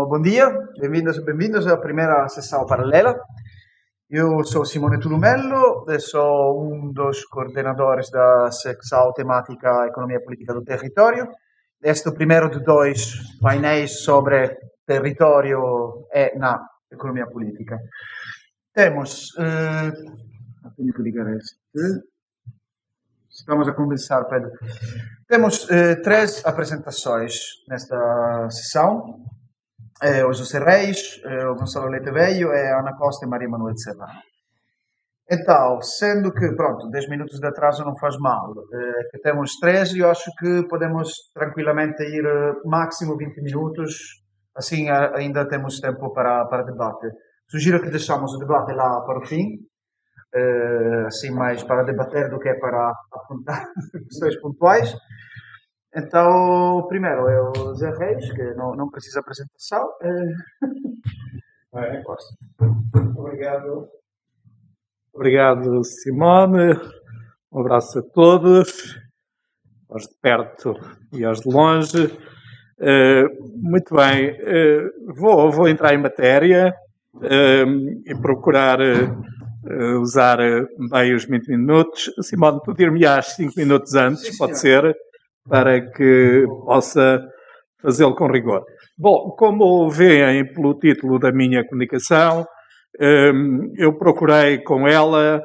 Bom dia, bem-vindos à primeira sessão paralela. Eu sou Simone Tulumello e sou um dos coordenadores da secção temática Economia Política do Território. Este é o primeiro de dois painéis sobre território e na economia política. Temos, tenho que ligar este. Estamos a começar, Pedro. Temos três apresentações nesta sessão. O José Reis, o Gonçalo Leite Velho, a Ana Costa e Maria Manuel Serrano. Então, sendo que, pronto, 10 minutos de atraso não faz mal, que temos três, eu acho que podemos tranquilamente ir máximo 20 minutos, assim ainda temos tempo para debate. Sugiro que deixamos o debate lá para o fim, assim mais para debater do que para apontar questões pontuais. Então, primeiro é o Zé Reis, que não precisa apresentação. Obrigado, Simone. Um abraço a todos, aos de perto e aos de longe. Muito bem, vou entrar em matéria e procurar usar bem os 20 minutos. Simone, tu dir-me-ás 5 minutos antes, Sim, pode ser, para que possa fazê-lo com rigor. Bom, como veem pelo título da minha comunicação, eu procurei com ela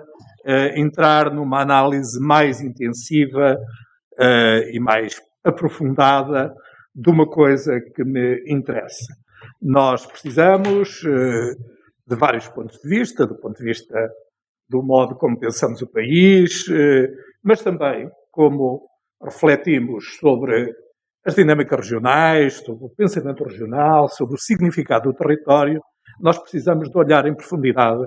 entrar numa análise mais intensiva e mais aprofundada de uma coisa que me interessa. Nós precisamos de vários pontos de vista, do ponto de vista do modo como pensamos o país, mas também como refletimos sobre as dinâmicas regionais, sobre o pensamento regional, sobre o significado do território. Nós precisamos de olhar em profundidade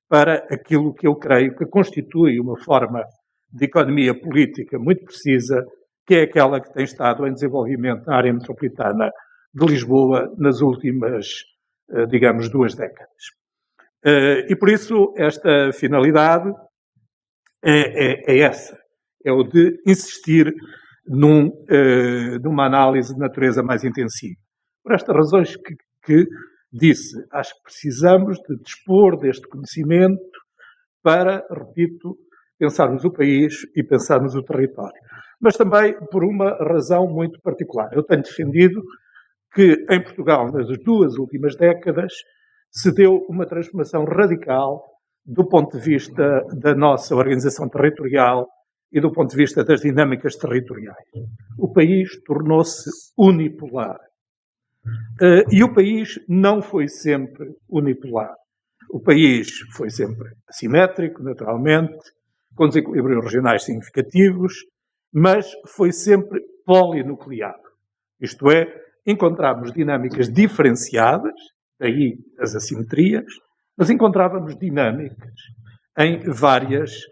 para aquilo que eu creio que constitui uma forma de economia política muito precisa, que é aquela que tem estado em desenvolvimento na área metropolitana de Lisboa nas últimas, digamos, 2 décadas. E por isso esta finalidade é essa, é o de insistir numa análise de natureza mais intensiva. Por estas razões que disse, acho que precisamos de dispor deste conhecimento para, repito, pensarmos o país e pensarmos o território. Mas também por uma razão muito particular. Eu tenho defendido que em Portugal, nas 2 últimas décadas, se deu uma transformação radical do ponto de vista da nossa organização territorial e do ponto de vista das dinâmicas territoriais. O país tornou-se unipolar. E o país não foi sempre unipolar. O país foi sempre assimétrico, naturalmente, com desequilíbrios regionais significativos, mas foi sempre polinucleado. Isto é, encontrávamos dinâmicas diferenciadas, daí as assimetrias, mas encontrávamos dinâmicas em vários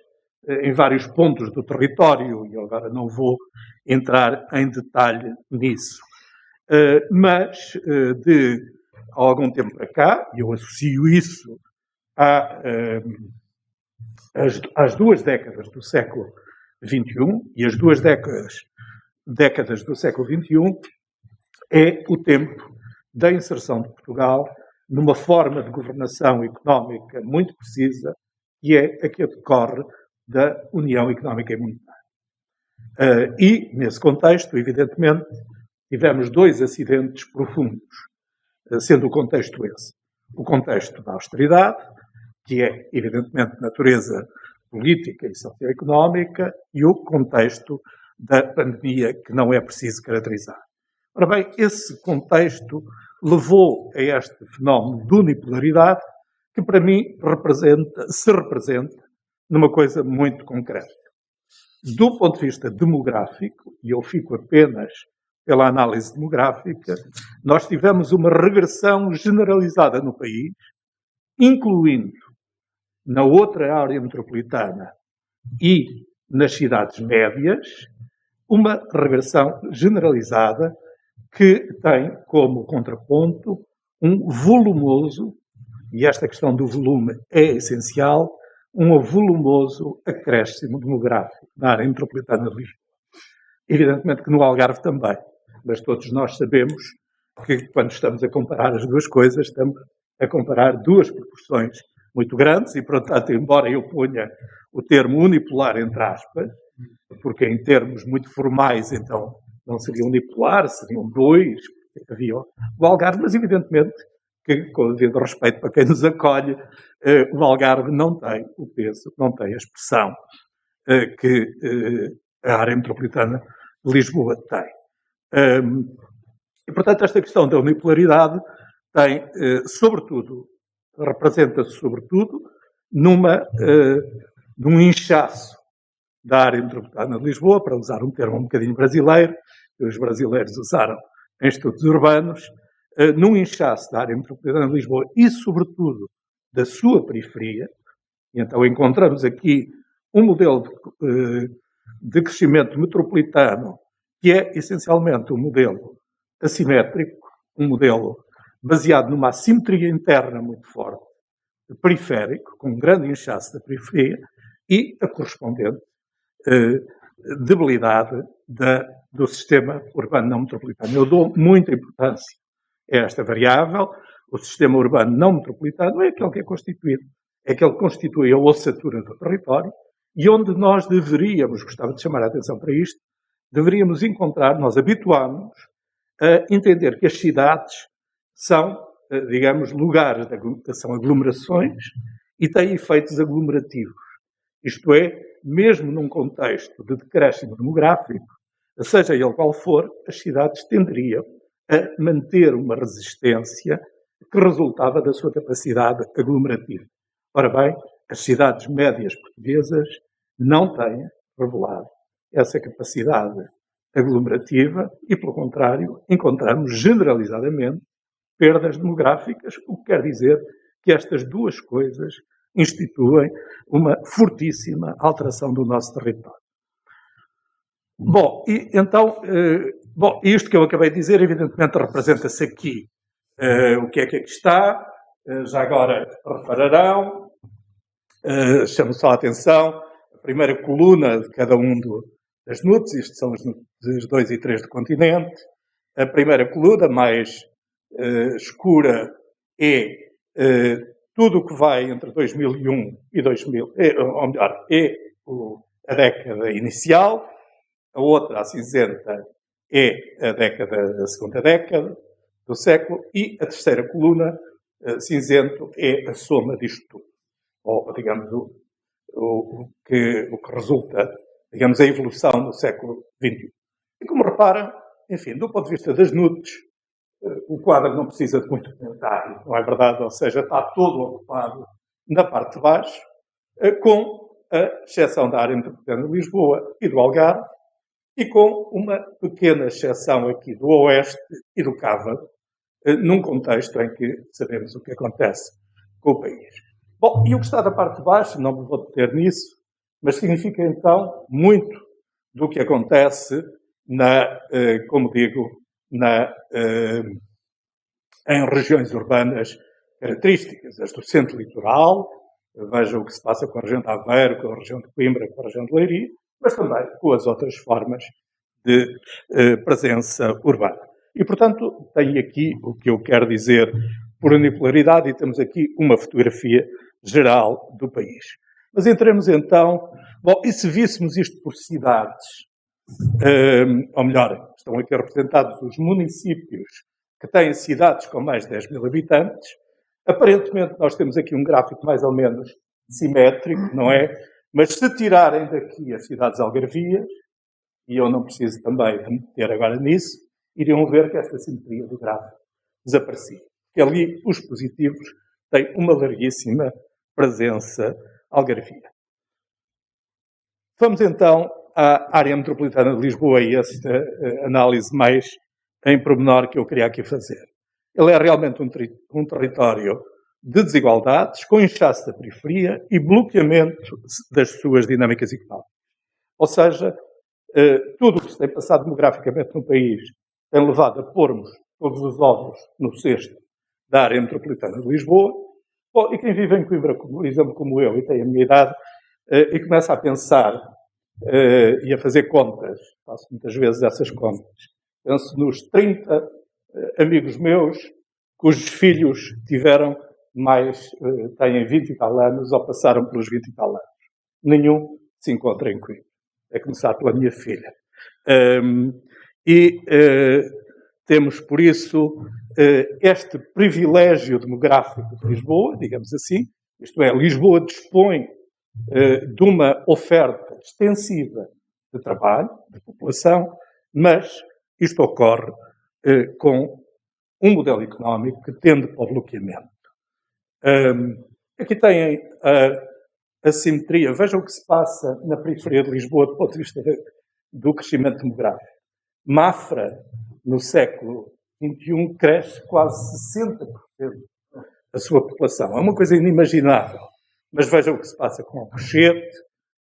pontos do território, e agora não vou entrar em detalhe nisso. Mas de algum tempo para cá, e eu associo isso às 2 décadas do século XXI, e as 2 décadas do século XXI é o tempo da inserção de Portugal numa forma de governação económica muito precisa, que é a que decorre da União Económica e Monetária. E, nesse contexto, evidentemente, tivemos 2 acidentes profundos, sendo o contexto esse. O contexto da austeridade, que é, evidentemente, de natureza política e socioeconómica, e o contexto da pandemia, que não é preciso caracterizar. Ora bem, esse contexto levou a este fenómeno de unipolaridade, que para mim se representa numa coisa muito concreta. Do ponto de vista demográfico, e eu fico apenas pela análise demográfica, nós tivemos uma regressão generalizada no país, incluindo na outra área metropolitana e nas cidades médias, uma regressão generalizada que tem como contraponto um volumoso, e esta questão do volume é essencial, um volumoso acréscimo demográfico na área metropolitana de Lisboa. Evidentemente que no Algarve também, mas todos nós sabemos que quando estamos a comparar as duas coisas, estamos a comparar duas proporções muito grandes e, portanto, embora eu ponha o termo unipolar entre aspas, porque em termos muito formais, então, não seria unipolar, seriam dois, havia o Algarve, mas evidentemente que, com o devido respeito para quem nos acolhe, o Algarve não tem o peso, não tem a expressão que a área metropolitana de Lisboa tem. E, portanto, esta questão da unipolaridade tem, sobretudo, representa-se, sobretudo, num inchaço da área metropolitana de Lisboa, para usar um termo um bocadinho brasileiro, que os brasileiros usaram em estudos urbanos, num inchaço da área metropolitana de Lisboa e, sobretudo, da sua periferia. E então encontramos aqui um modelo de crescimento metropolitano que é, essencialmente, um modelo assimétrico, um modelo baseado numa assimetria interna muito forte, periférico, com um grande inchaço da periferia e a correspondente debilidade do sistema urbano não metropolitano. Eu dou muita importância a esta variável. O sistema urbano não metropolitano é aquele que é constituído, é aquele que constitui a ossatura do território e onde nós deveríamos, gostava de chamar a atenção para isto, deveríamos encontrar, nós habituámos a entender que as cidades são, digamos, lugares, são aglomerações e têm efeitos aglomerativos. Isto é, mesmo num contexto de decréscimo demográfico, seja ele qual for, as cidades tenderiam a manter uma resistência que resultava da sua capacidade aglomerativa. Ora bem, as cidades médias portuguesas não têm revelado essa capacidade aglomerativa e, pelo contrário, encontramos generalizadamente perdas demográficas, o que quer dizer que estas duas coisas instituem uma fortíssima alteração do nosso território. Bom, e então, isto que eu acabei de dizer, evidentemente, representa-se aqui o que é que aqui está. Já agora repararão, chamo só a atenção, a primeira coluna de cada um das NUTs, isto são as NUTs 2 e 3 do continente. A primeira coluna, mais escura, é tudo o que vai entre 2001 e 2000, ou melhor, é a década inicial. A outra, a cinzenta, é a segunda década do século. E a terceira coluna, cinzento, é a soma disto tudo. Ou, digamos, o que resulta, digamos, a evolução do século XXI. E como reparam, enfim, do ponto de vista das NUTs, o quadro não precisa de muito comentário, não é verdade? Ou seja, está todo ocupado na parte de baixo, com a exceção da área metropolitana de Lisboa e do Algarve, e com uma pequena exceção aqui do Oeste e do Cávado, num contexto em que sabemos o que acontece com o país. Bom, e o que está da parte de baixo, não me vou deter nisso, mas significa então muito do que acontece como digo, em regiões urbanas características, as do centro litoral, veja o que se passa com a região de Aveiro, com a região de Coimbra, com a região de Leiria, mas também com as outras formas de presença urbana. E, portanto, tenho aqui o que eu quero dizer por unipolaridade e temos aqui uma fotografia geral do país. Mas entremos então... Bom, e se víssemos isto por cidades, ou melhor, estão aqui representados os municípios que têm cidades com mais de 10 mil habitantes, aparentemente nós temos aqui um gráfico mais ou menos simétrico, não é? Mas se tirarem daqui as cidades algarvias, e eu não preciso também de meter agora nisso, iriam ver que esta simetria do gráfico desaparecia. Que ali os positivos têm uma larguíssima presença algarvia. Vamos então à área metropolitana de Lisboa e esta análise mais em pormenor que eu queria aqui fazer. Ele é realmente um território de desigualdades, com inchaço da periferia e bloqueamento das suas dinâmicas económicas. Ou seja, tudo o que se tem passado demograficamente no país tem levado a pormos todos os ovos no cesto da área metropolitana de Lisboa. Bom, e quem vive em Coimbra, por exemplo, como eu, e tem a minha idade, e começa a pensar e a fazer contas, faço muitas vezes essas contas, penso nos 30 amigos meus cujos filhos têm 20 e tal anos ou passaram pelos 20 e tal anos. Nenhum se encontra em Coimbra. A começar pela minha filha. Temos, por isso, este privilégio demográfico de Lisboa, digamos assim, isto é, Lisboa dispõe de uma oferta extensiva de trabalho, de população, mas isto ocorre com um modelo económico que tende para o bloqueamento. Aqui têm a simetria. Vejam o que se passa na periferia de Lisboa do ponto de vista do crescimento demográfico. Mafra, no século XXI, cresce quase 60% a sua população. É uma coisa inimaginável. Mas vejam o que se passa com Alcochete,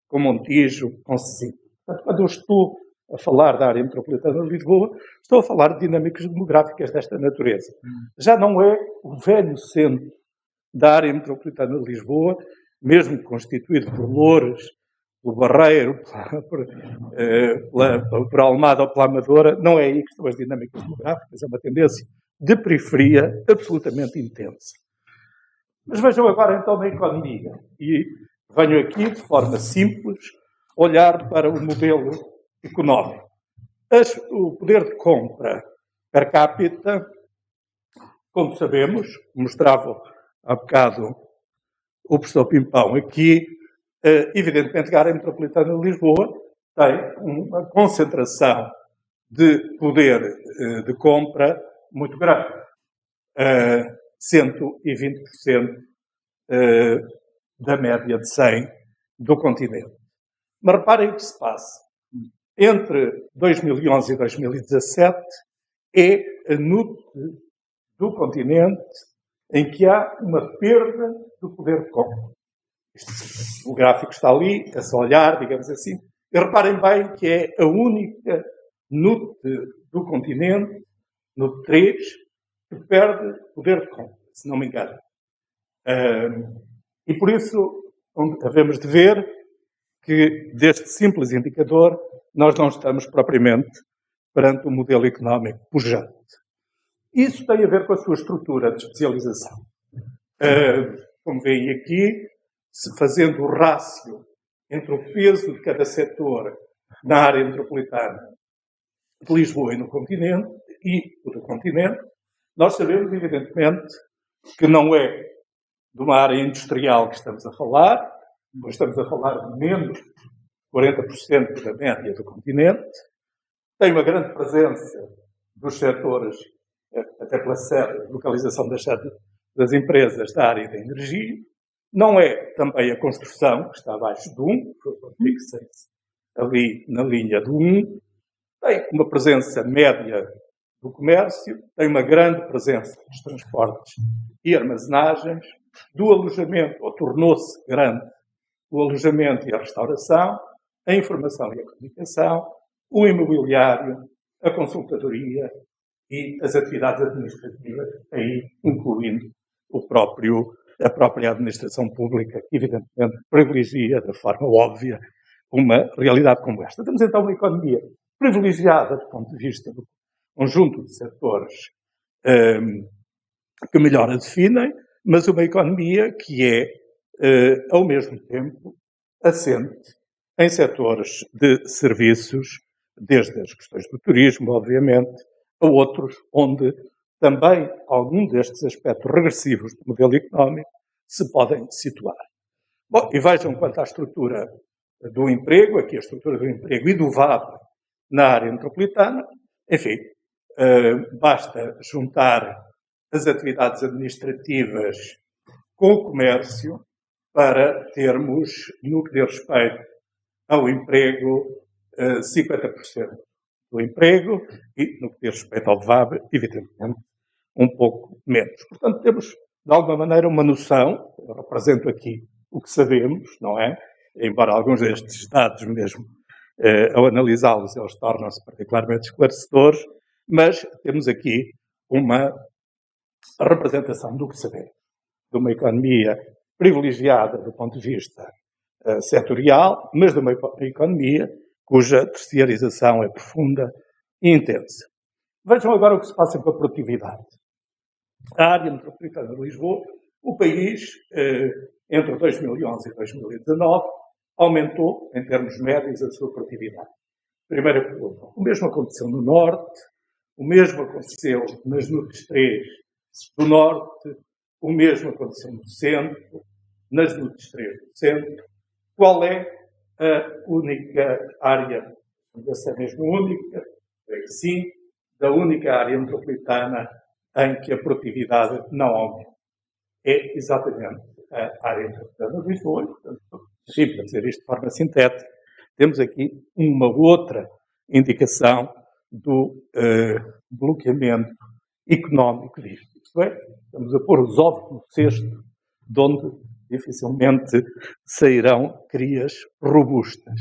com Montijo, com Sesimbra. Portanto, quando eu estou a falar da área metropolitana de Lisboa, estou a falar de dinâmicas demográficas desta natureza. Já não é o velho centro da área metropolitana de Lisboa, mesmo constituído por Loures, pelo Barreiro, por Almada ou pela Amadora, não é aí que estão as dinâmicas demográficas, é uma tendência de periferia absolutamente intensa. Mas vejam agora então na economia, e venho aqui de forma simples olhar para o modelo económico. O poder de compra per capita, como sabemos, mostrava há bocado o professor Pimpão aqui, evidentemente que a área metropolitana de Lisboa tem uma concentração de poder de compra muito grande. 120% da média de 100 do continente. Mas reparem o que se passa. Entre 2011 e 2017 é a NUT do continente em que há uma perda do poder de compra. O gráfico está ali, é só olhar, digamos assim. E reparem bem que é a única NUT do continente, NUT 3, que perde poder de compra, se não me engano. E por isso, havemos de ver que deste simples indicador nós não estamos propriamente perante um modelo económico pujante. Isso tem a ver com a sua estrutura de especialização. Como veem aqui, fazendo o rácio entre o peso de cada setor na área metropolitana de Lisboa e no continente, nós sabemos, evidentemente, que não é de uma área industrial que estamos a falar, pois estamos a falar de menos de 40% da média do continente, tem uma grande presença dos setores, até pela localização das empresas da área da energia, não é também a construção, que está abaixo de 1, fixa-se ali na linha do 1, tem uma presença média do comércio, tem uma grande presença dos transportes e armazenagens, do alojamento, ou tornou-se grande, o alojamento e a restauração, a informação e a comunicação, o imobiliário, a consultadoria e as atividades administrativas, aí incluindo a própria administração pública, que evidentemente privilegia, de forma óbvia, uma realidade como esta. Temos então uma economia privilegiada do ponto de vista do conjunto de setores que melhor a definem, mas uma economia que é, ao mesmo tempo, assente em setores de serviços, desde as questões do turismo, obviamente, a outros onde também algum destes aspectos regressivos do modelo económico se podem situar. Bom, e vejam quanto à estrutura do emprego, aqui a estrutura do emprego e do VAB na área metropolitana, enfim, basta juntar as atividades administrativas com o comércio para termos, no que diz respeito ao emprego, 50% do emprego e, no que diz respeito ao VAB, evidentemente, um pouco menos. Portanto, temos, de alguma maneira, uma noção, eu represento aqui o que sabemos, não é? Embora alguns destes dados mesmo, ao analisá-los, eles tornam-se particularmente esclarecedores, mas temos aqui uma representação do que sabemos, de uma economia privilegiada do ponto de vista setorial, mas de uma economia cuja terciarização é profunda e intensa. Vejam agora o que se passa com a produtividade. A área metropolitana de Lisboa, o país, entre 2011 e 2019, aumentou, em termos médios, a sua produtividade. Primeira pergunta. O mesmo aconteceu no Norte, o mesmo aconteceu nas NUTS 3 do Norte, o mesmo aconteceu no Centro, nas NUTS 3 do Centro. Qual é a única área, essa é mesmo única, sim, da única área metropolitana em que a produtividade não aumenta? É exatamente a área metropolitana de Lisboa. Portanto, sim, para dizer isto de forma sintética, temos aqui uma outra indicação do bloqueamento económico disto. Isto é, estamos a pôr os ovos no cesto de onde dificilmente sairão crias robustas.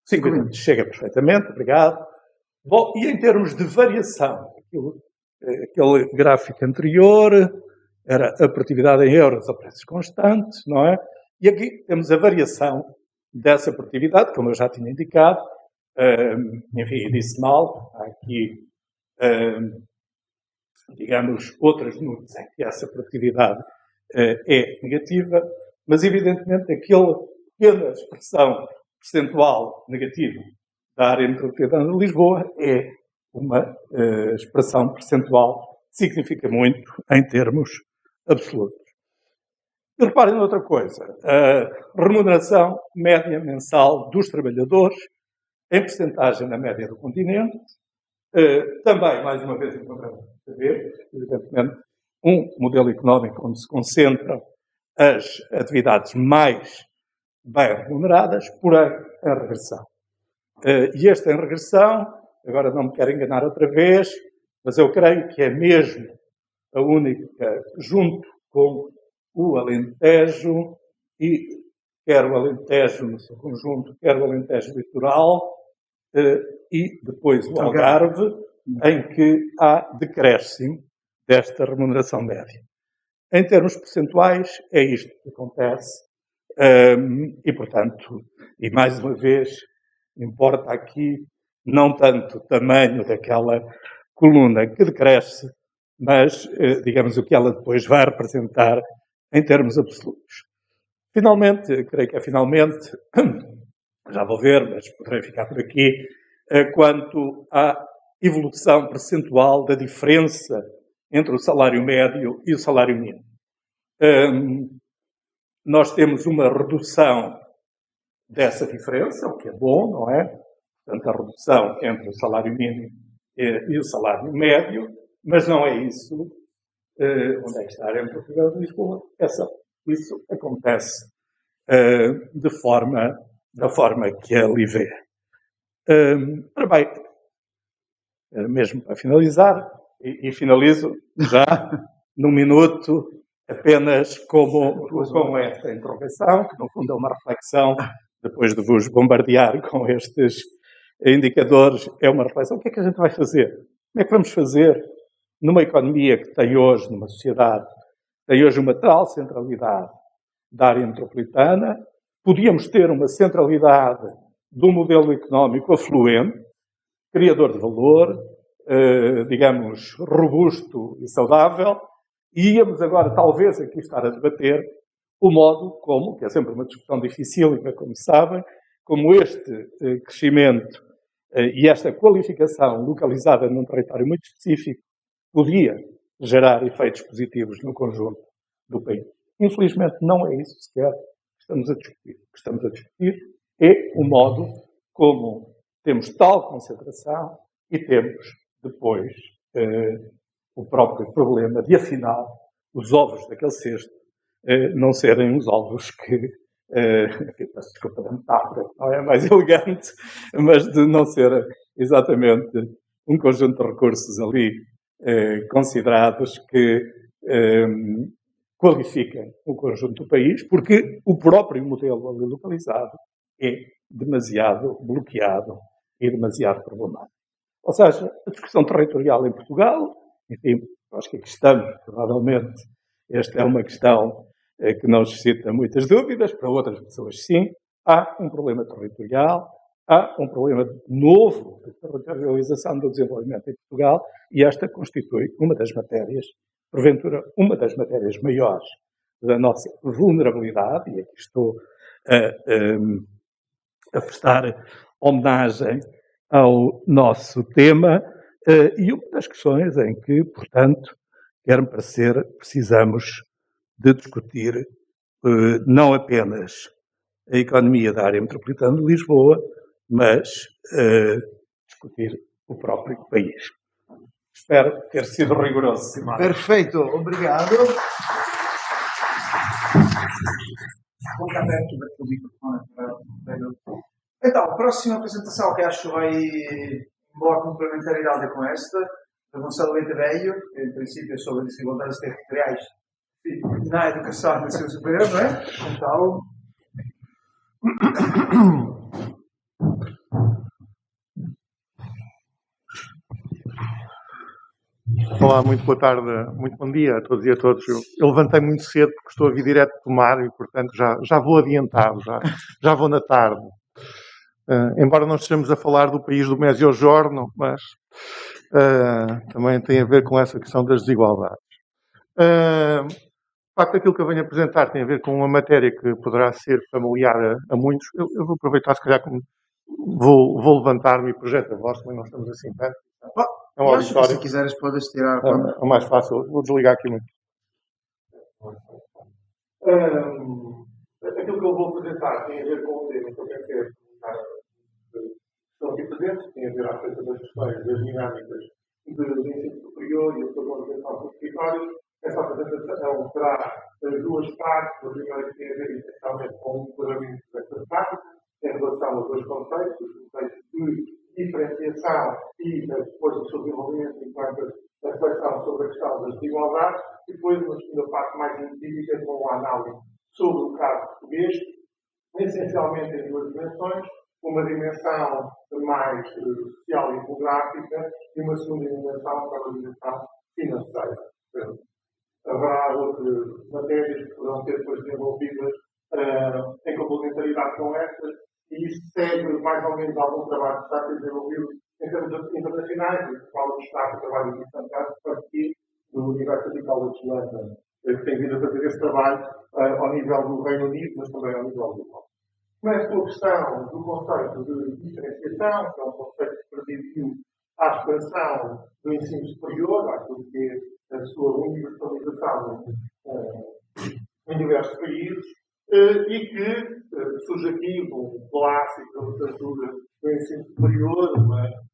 5 minutos chega perfeitamente, obrigado. Bom, e em termos de variação, aquele gráfico anterior era a produtividade em euros a preços constantes, não é? E aqui temos a variação dessa produtividade, como eu já tinha indicado. Enfim, disse mal. Há aqui, digamos, outras NUTS em que essa produtividade é negativa, mas evidentemente aquela pequena expressão percentual negativa da área metropolitana de Lisboa é uma expressão percentual que significa muito em termos absolutos. E reparem noutra coisa, a remuneração média mensal dos trabalhadores, em percentagem na média do continente, também, mais uma vez, encontramos a ver, evidentemente, um modelo económico onde se concentram as atividades mais bem remuneradas, porém, em regressão. E este em regressão, agora não me quero enganar outra vez, mas eu creio que é mesmo a única, junto com o Alentejo, e quer o Alentejo no seu conjunto, quer o Alentejo litoral, e depois o Algarve, em que há decréscimo desta remuneração média. Em termos percentuais, é isto que acontece, e, portanto, e mais uma vez, importa aqui não tanto o tamanho daquela coluna que decresce, mas, digamos, o que ela depois vai representar em termos absolutos. Finalmente, creio que é finalmente, já vou ver, mas poderei ficar por aqui, quanto à evolução percentual da diferença entre o salário médio e o salário mínimo. Nós temos uma redução dessa diferença, o que é bom, não é? Portanto, a redução entre o salário mínimo e o salário médio, mas não é isso. Onde é que está a área metropolitana de Lisboa? Isso acontece da forma que ali vê. Ora bem, mesmo para finalizar, e finalizo já num minuto, apenas com esta interrogação, que no fundo é uma reflexão, depois de vos bombardear com estes indicadores, é uma reflexão. O que é que a gente vai fazer? Como é que vamos fazer numa economia que tem hoje, numa sociedade, tem hoje uma tal centralidade da área metropolitana? Podíamos ter uma centralidade de um modelo económico afluente, criador de valor, digamos, robusto e saudável, e íamos agora, talvez, aqui estar a debater o modo como, que é sempre uma discussão dificílima, como sabem, como este crescimento e esta qualificação localizada num território muito específico podia gerar efeitos positivos no conjunto do país. Infelizmente, não é isso sequer que estamos a discutir. O que estamos a discutir é o modo como temos tal concentração e temos depois o próprio problema de, afinal, os ovos daquele cesto não serem os ovos que, peço desculpa da metáfora, não é mais elegante, mas de não ser exatamente um conjunto de recursos ali considerados que qualifiquem o conjunto do país, porque o próprio modelo ali localizado é demasiado bloqueado e demasiado problemático. Ou seja, a discussão territorial em Portugal, enfim, acho que aqui estamos, provavelmente, esta é uma questão que não suscita muitas dúvidas, para outras pessoas sim, há um problema territorial, há um problema novo de territorialização do desenvolvimento em Portugal e esta constitui uma das matérias, porventura, uma das matérias maiores da nossa vulnerabilidade, e aqui estou a prestar homenagem ao nosso tema, e uma das questões em que, portanto, quer-me parecer, precisamos de discutir não apenas a economia da área metropolitana de Lisboa, mas discutir o próprio país. Espero ter sido rigoroso, Simão. Perfeito, obrigado. Boca aberto perché il microfono. Então, a próxima apresentação que acho vai em boa complementaridade com esta, do Gonçalo Leite Velho, que em princípio é sobre desigualdades territoriais na educação no ensino superior, não é? Então, olá, muito boa tarde, muito bom dia a todos e a todos. Eu levantei muito cedo porque estou a vir direto do mar e, portanto, já vou adiantado, já vou na tarde. Embora não estejamos a falar do país do Mezzogiorno, mas também tem a ver com essa questão das desigualdades. De facto, aquilo que eu venho apresentar tem a ver com uma matéria que poderá ser familiar a muitos. Eu vou aproveitar, se calhar, como vou levantar-me e projeto a voz, também não estamos assim tanto. É um auditório. Se quiseres, podes tirar. É mais fácil. Vou desligar aqui muito. Aquilo que eu vou apresentar tem a ver com o tema que eu quero ter. Estão aqui presentes, tem a ver acerca das questões das dinâmicas do ensino superior e a sua organização por territórios. Essa apresentação terá duas partes. A primeira que tem a ver essencialmente com o enquadramento desta prática em relação a dois conceitos, os conceitos de diferenciação e depois do seu desenvolvimento enquanto a reflexão sobre a questão das desigualdades, e depois uma segunda parte mais científica com a análise sobre o caso português, essencialmente em duas dimensões, uma dimensão mais social e demográfica e uma segunda dimensão para a dimensão financeira. Haverá outras matérias que poderão ser depois desenvolvidas em complementaridade com estas, e isso segue mais ou menos algum trabalho que está a ser desenvolvido em termos internacionais, e que fala do Estado do trabalho de fantástico aqui do University College London, que tem vindo a fazer esse trabalho ao nível do Reino Unido, mas também ao nível do mundo. Começo com a questão do conceito de diferenciação, que é um conceito que prediviu à expansão do ensino superior, àquilo que é a sua universalização em diversos países, e que surge aqui um clássico da literatura do ensino superior,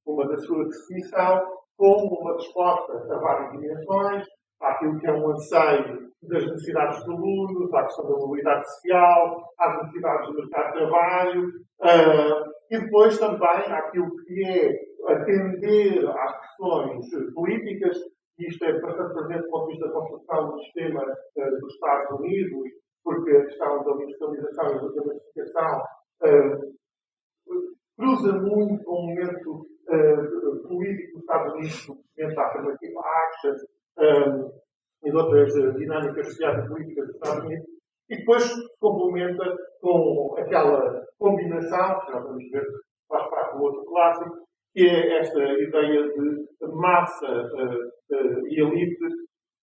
uma da sua definição, como uma resposta a várias dimensões, àquilo que é um anseio das necessidades dos alunos, à questão da mobilidade social, às necessidades do mercado de trabalho, e depois também àquilo que é atender às questões políticas, e isto é bastante presente do ponto de vista da construção do sistema dos Estados Unidos, porque a questão da universalização e da democratização cruza muito com o momento político dos Estados Unidos, do movimento da Affirmative Action e de outras dinâmicas sociais e políticas dos Estados Unidos, e depois se complementa com aquela combinação, que já vamos ver, faz parte do outro clássico, que é esta ideia de massa e elite,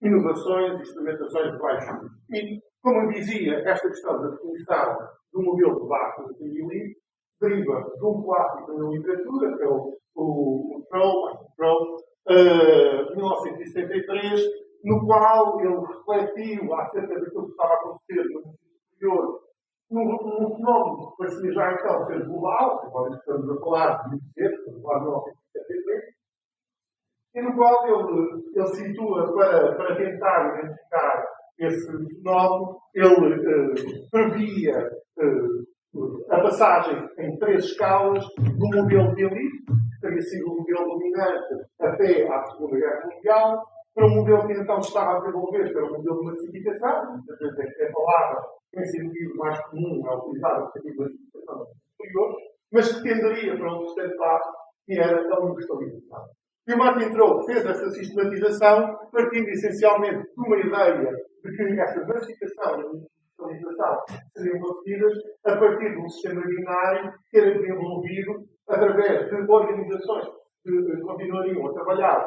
inovações e experimentações de baixo custo. E, como eu dizia, esta questão da definição do modelo de massa e elite deriva de um clássico na literatura, que é o Crow, de 1973, no qual ele refletiu acerca daquilo que estava a acontecer no ensino superior, num fenómeno que parecia já então ser global, agora estamos a falar de muito cedo, estamos a falar de 1973, e no qual ele situa para tentar identificar esse fenómeno, ele previa a passagem em 3 escalas do modelo de elite, que teria sido o modelo dominante até à Segunda Guerra Mundial, para um modelo que então estava a desenvolver, que era o modelo de massificação, muitas vezes é a palavra em sentido mais comum é utilizada no sentido de massificação superior, mas que tenderia para um terceiro passo, que era a universalização. E o Martin Crowe fez essa sistematização partindo essencialmente de uma ideia de que essa massificação e digitalização seriam conseguidas a partir de um sistema binário que era desenvolvido através de organizações que continuariam a trabalhar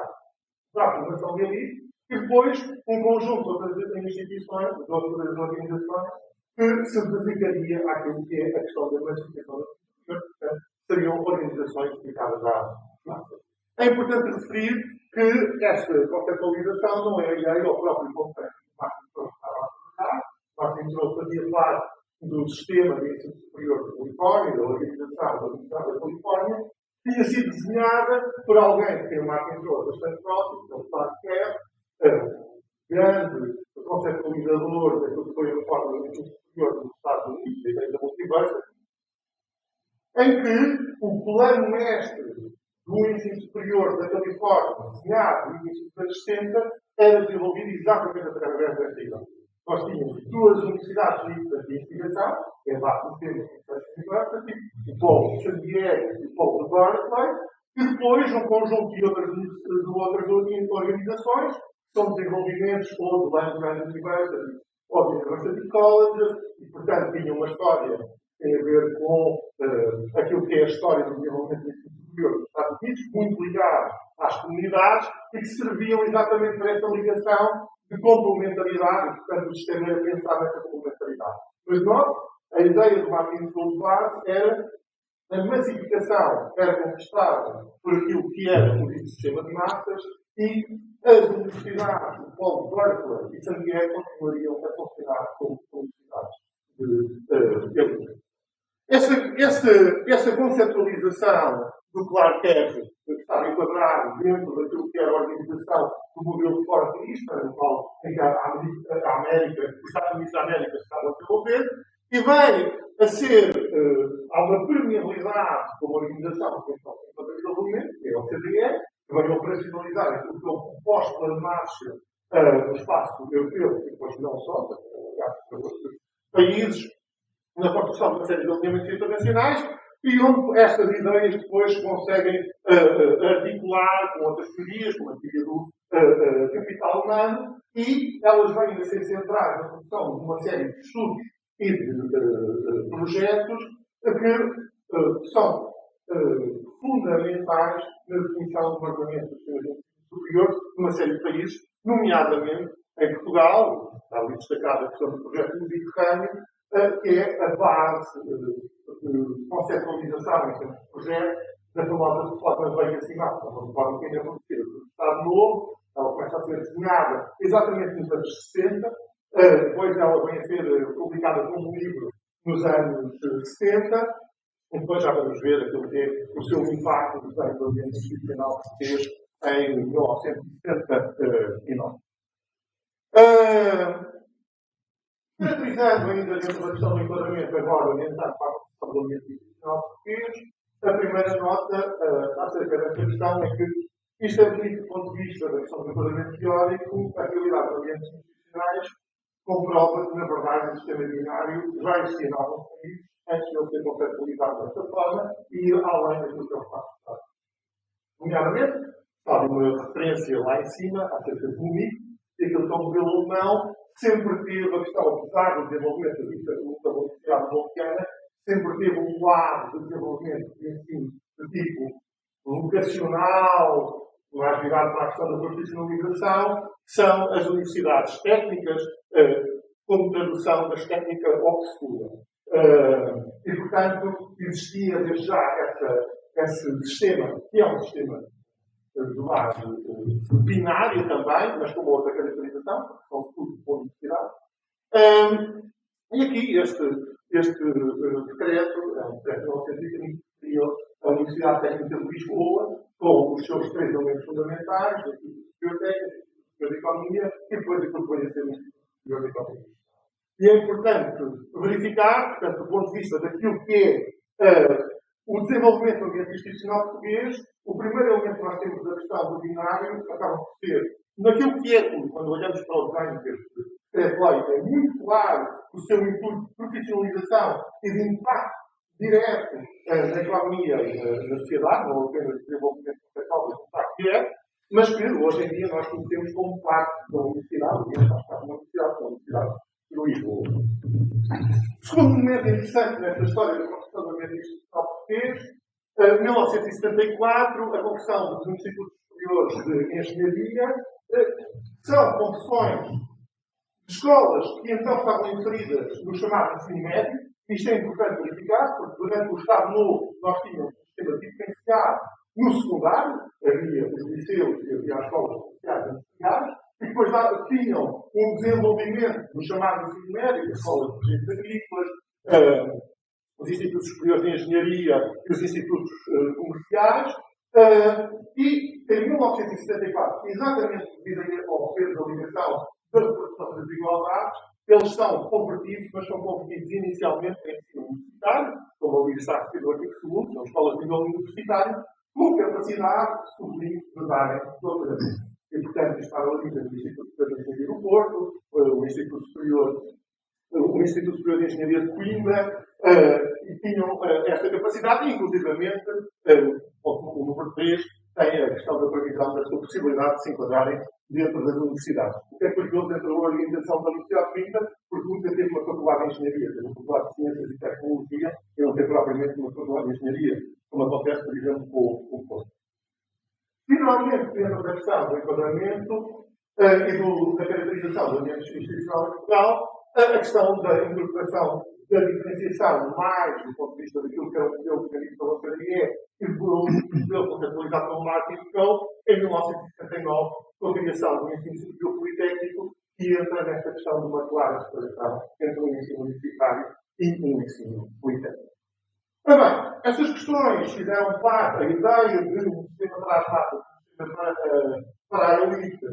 para a formação de elite e depois um conjunto de outras instituições, de outras organizações, que se dedicaria àquilo que é a questão da massificação da cultura, portanto, seriam organizações dedicadas à massa. É importante referir que esta conceptualização não é alheia ao próprio conceito que Martin Troll estava a trabalhar. Martin Troll fazia parte do sistema de ensino superior da Califórnia, da organização da Universidade da Califórnia, tinha sido desenhada por alguém que tem o Martin Troll bastante próximo, que é o Clark Kerr, grande conceptualizador daquilo que foi a reforma do ensino superior dos Estados Unidos, da ideia da multiversity, em que o plano mestre do ensino superior da Califórnia, desenhado no início dos anos 60, era desenvolvido exatamente através desta ideia. Nós tínhamos duas universidades livres de investigação, que é a University, o polo de San Diego e o polo de Berkeley, e depois um conjunto de outras organizações, que são desenvolvimentos ou do Land University ou do University College, e portanto tinham uma história que tem a ver com aquilo que é a história do desenvolvimento do ensino superior dos Estados Unidos, muito ligado às comunidades, e que serviam exatamente para essa ligação de complementaridade, e portanto o sistema era pensado nessa complementaridade. Mas nós, a ideia do Martin Troll de base era a massificação era conquistada por aquilo que era o sistema de massas e as universidades, o polo de Berkeley e San Diego continuariam a funcionar como universidades de elite. Esta conceptualização do Clark Kerr estava enquadrado dentro daquilo que era a organização do modelo de formativista, no qual a América, os Estados Unidos da América estavam a desenvolver, e vem a ser, há uma permeabilidade como organização que está em desenvolvimento, que é a OCDE, que vai operacionalizar aquilo que é o composto de marcha no espaço europeu, e depois não só, para outros países, na construção de uma série de alinhamentos internacionais, e onde estas ideias depois conseguem articular com outras teorias, como a teoria do capital humano, e elas vêm a ser centrais na produção de uma série de estudos e de projetos que são fundamentais na definição do ordenamento do sistema de ensino superior numa série de países, nomeadamente em Portugal, está ali destacada a questão do projeto Mediterrâneo, que é a base de conceptualização em termos de projeto da famosa reforma Veiga Simão, uma reforma que ainda foi produzida pelo Estado Novo, ela começa a ser desenhada exatamente nos anos 60, depois ela vem a ser publicada como um livro nos anos 70, e depois já vamos ver aquilo que é o seu impacto no ambiente institucional que se fez em 1979. Caracterizando ainda dentro da questão do enquadramento, agora orientado para a questão do ambiente institucional português, a primeira nota acerca desta questão é que isto é bonito do ponto de vista da questão do enquadramento teórico, a realidade dos ambientes institucionais comprova que, na verdade, o sistema binário já existia em alguns países antes de ele ser conceptualizado desta forma e ir além daquilo que ele está. Nomeadamente, está uma referência lá em cima acerca do MIT, e aquilo que é o modelo alemão, sempre teve a questão, apesar do desenvolvimento da Universidade Boloniana, sempre teve um lado de desenvolvimento de ensino de tipo vocacional, mais virado para a questão da profissionalização, que são as universidades técnicas, como tradução das técnicas obscuras. E, portanto, existia desde já esse sistema, que é um sistema de base binário também, mas com outra caracterização, são estudos por universidade. E aqui este decreto, é um decreto que criou a Universidade Técnica de Lisboa, com os seus três elementos fundamentais, a biblioteca, a economia, e depois aquilo que vai ser o Instituto Superior de Economia. E é importante verificar, portanto, do ponto de vista daquilo que é o desenvolvimento do ambiente institucional português, o primeiro elemento que nós temos da questão do binário acaba por ser, naquilo que é, quando olhamos para o desenho deste decreto-lei, é muito claro o seu intuito de profissionalização e de impacto direto na economia e na sociedade, não apenas de desenvolvimento conceitual, mas de impacto direto, mas que hoje em dia nós conhecemos como parte da universidade, e faz parte da universidade, Lisboa. O segundo momento interessante nesta história da construção do ambiente institucional português, 1974, a conversão dos Institutos Superiores de Engenharia, são conversões de escolas que então estavam inseridas no chamado ensino médio. Isto é importante verificar, porque durante o Estado Novo nós tínhamos um sistema diferenciado no secundário, havia os liceus e havia as escolas especiais industriais, e depois tinham um desenvolvimento no chamado ensino médio, as escolas de projetos agrícolas, os institutos superiores de engenharia e os institutos comerciais, e em 1974, exatamente devido ao peso da ligação da reprodução das desigualdades, eles são convertidos, mas são convertidos inicialmente em ensino universitário, como ali está referido no artigo 2º, são escolas de nível universitário, com capacidade, sublinho, de darem doutoramento. E, portanto, estavam ali o Instituto Superior de Engenharia do Porto, o Instituto Superior de Engenharia de Coimbra, e tinham esta capacidade, e, inclusivamente, o número 3 tem a questão da previsão da sua possibilidade de se enquadrarem dentro das universidades. O que é curioso dentro da organização da Universidade de Coimbra, porque nunca teve uma faculdade de engenharia, teve uma faculdade de ciências e tecnologia, e não teve propriamente uma faculdade de engenharia, como acontece, por exemplo, com o Porto. Finalmente, dentro da questão do enquadramento e da caracterização do ambiente institucional em Portugal, a questão da incorporação da diferenciação mais do ponto de vista daquilo que é o modelo de mecanismo da OCDE e do modelo conceptualizado pelo Martin Foucault, em 1979, com a criação do ensino superior politécnico, que entra nesta questão de uma clara separação entre um ensino universitário e um ensino politécnico. Ora bem, estas questões fizeram parte da ideia de um sistema pragmático para a elite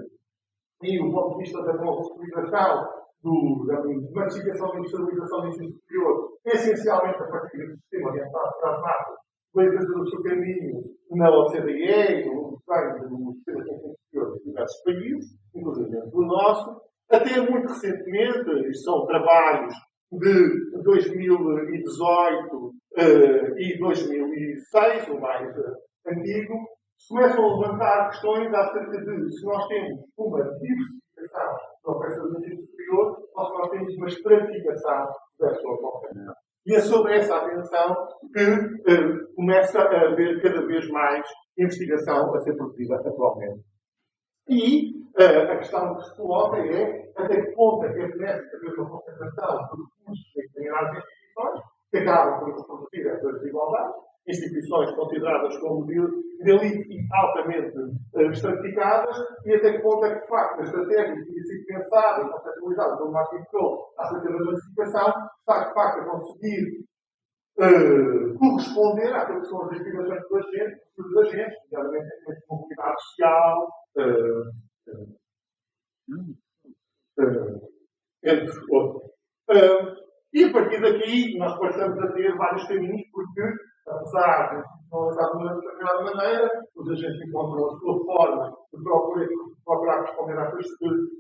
e o ponto de vista da consolidação da massificação da industrialização do ensino superior, essencialmente a partir do sistema orientado pragmático, veio fazer o seu caminho na OCDE, no desenho do sistema de ensino superior de diversos países, inclusive do nosso, até muito recentemente, isto são trabalhos de 2018 e 2006, o mais antigo, começam a levantar questões acerca de se nós temos uma diversificação da oferta do ensino superior ou se nós temos uma estratificação da sua oferta. E é sobre essa atenção que começa a haver cada vez mais investigação a ser produzida atualmente. E a questão que se coloca é até que ponto é que benéfica haver uma concentração de recursos em determinadas instituições que acabam por reproduzir essas desigualdades, instituições consideradas como de elite e altamente estratificadas, e até que ponto é que, de facto, a estratégia que tinha sido pensada e conceptualizada pelo Martin Foucault acerca da massificação está, de facto, a conseguir corresponder àquilo que são as aspirações dos agentes, nomeadamente a comunidade social, entre outros. E a partir daqui nós passamos a ter vários caminhos, porque, apesar de não estar de uma determinada maneira, os agentes encontram a sua forma de procurar responder às suas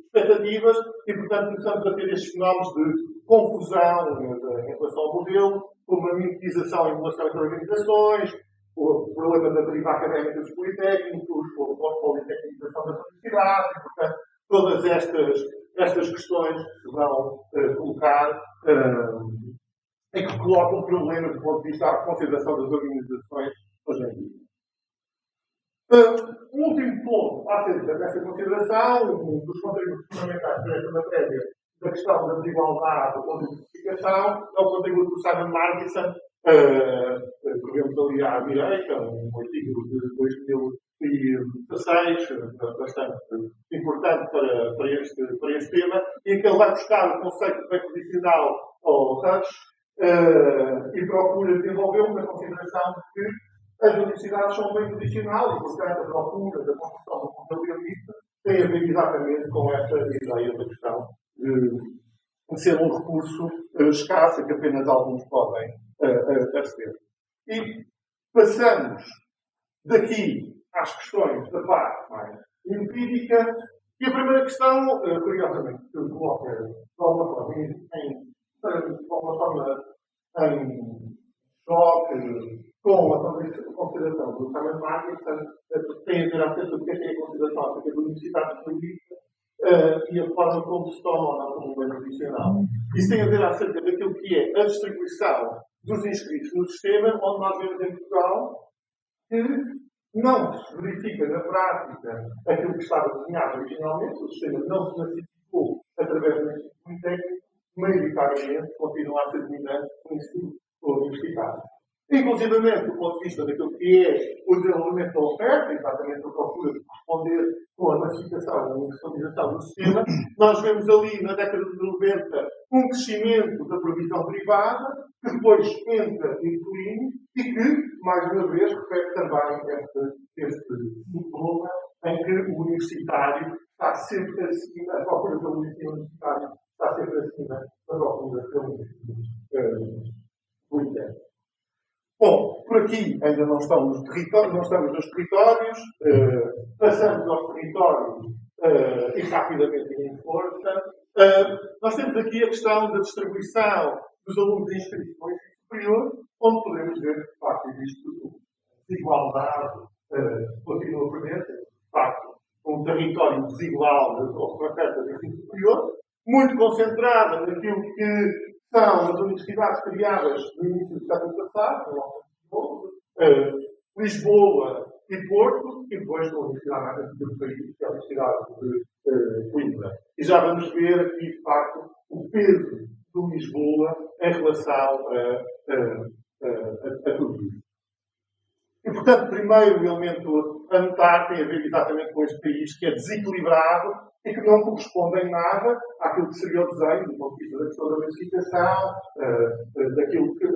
expectativas e, portanto, começamos a ter estes fenómenos de confusão em relação ao modelo, como a mimetização em relação entre organizações, o problema da deriva académica dos politécnicos, a politecnização da universidade, e, portanto, todas estas questões que se vão colocar e que colocam problemas do ponto de vista da consideração das organizações hoje em dia. Um último ponto acerca desta consideração, um dos contributos fundamentais para esta matéria da questão da desigualdade ou da diversificação, é o contributo do Simon Markinson, que vemos ali à direita, um artigo de 2016, bastante importante para este tema, em que ele vai buscar o conceito de bem posicional ao Rush e procura desenvolver uma consideração de que as universidades são bem posicional e, portanto, a procura da construção do contabilista tem a ver exatamente com essa ideia da questão de ser um recurso escasso que apenas alguns podem aceder. E passamos daqui às questões da parte mais empírica, e a primeira questão, curiosamente, que coloca de alguma forma em choque com a consideração do Simon Markinson, tem a ver acerca do que é a consideração acerca da universidade pública e a forma como se toma ou não como bem profissional. Isso tem a ver acerca daquilo que é a distribuição dos inscritos no sistema, onde nós vemos em Portugal que não se verifica na prática aquilo que estava desenhado originalmente, o sistema não se massificou através do ensino politécnico, maioritariamente continua a ser dominante o ensino universitário. Inclusivamente, do ponto de vista daquilo que é o desenvolvimento da oferta, exatamente a procura de responder com a massificação, a universalização do sistema, nós vemos ali, na década de 90, um crescimento da provisão privada, que depois entra em declínio e que, mais uma vez, reflete também este diploma em que o universitário está sempre acima, a procura pelo ensino universitário está sempre acima da procura pelo ensino politécnico. Bom, por aqui ainda não estamos nos territórios, passamos aos territórios e rapidamente em força. Nós temos aqui a questão da distribuição dos alunos inscritos no ensino superior, onde podemos ver que, de facto, existe desigualdade, continua presente, de facto, um território desigual de oferta de ensino superior, muito concentrada naquilo que são as universidades criadas no início do século passado, Lisboa e Porto, e depois a Universidade mais antiga do país, que é a Universidade de Coimbra. E já vamos ver aqui, de facto, o peso de Lisboa em relação a tudo isso. E, portanto, o primeiro elemento a notar tem a ver exatamente com este país que é desequilibrado e que não corresponde em nada àquilo que seria o desenho, do ponto de vista da questão da massificação, daquilo que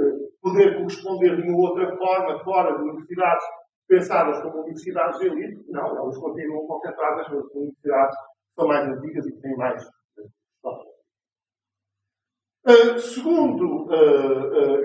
poder corresponder de uma outra forma, fora de universidades pensadas como universidades de elite. Não, elas continuam concentradas nas universidades que são mais antigas e que têm mais história. Segundo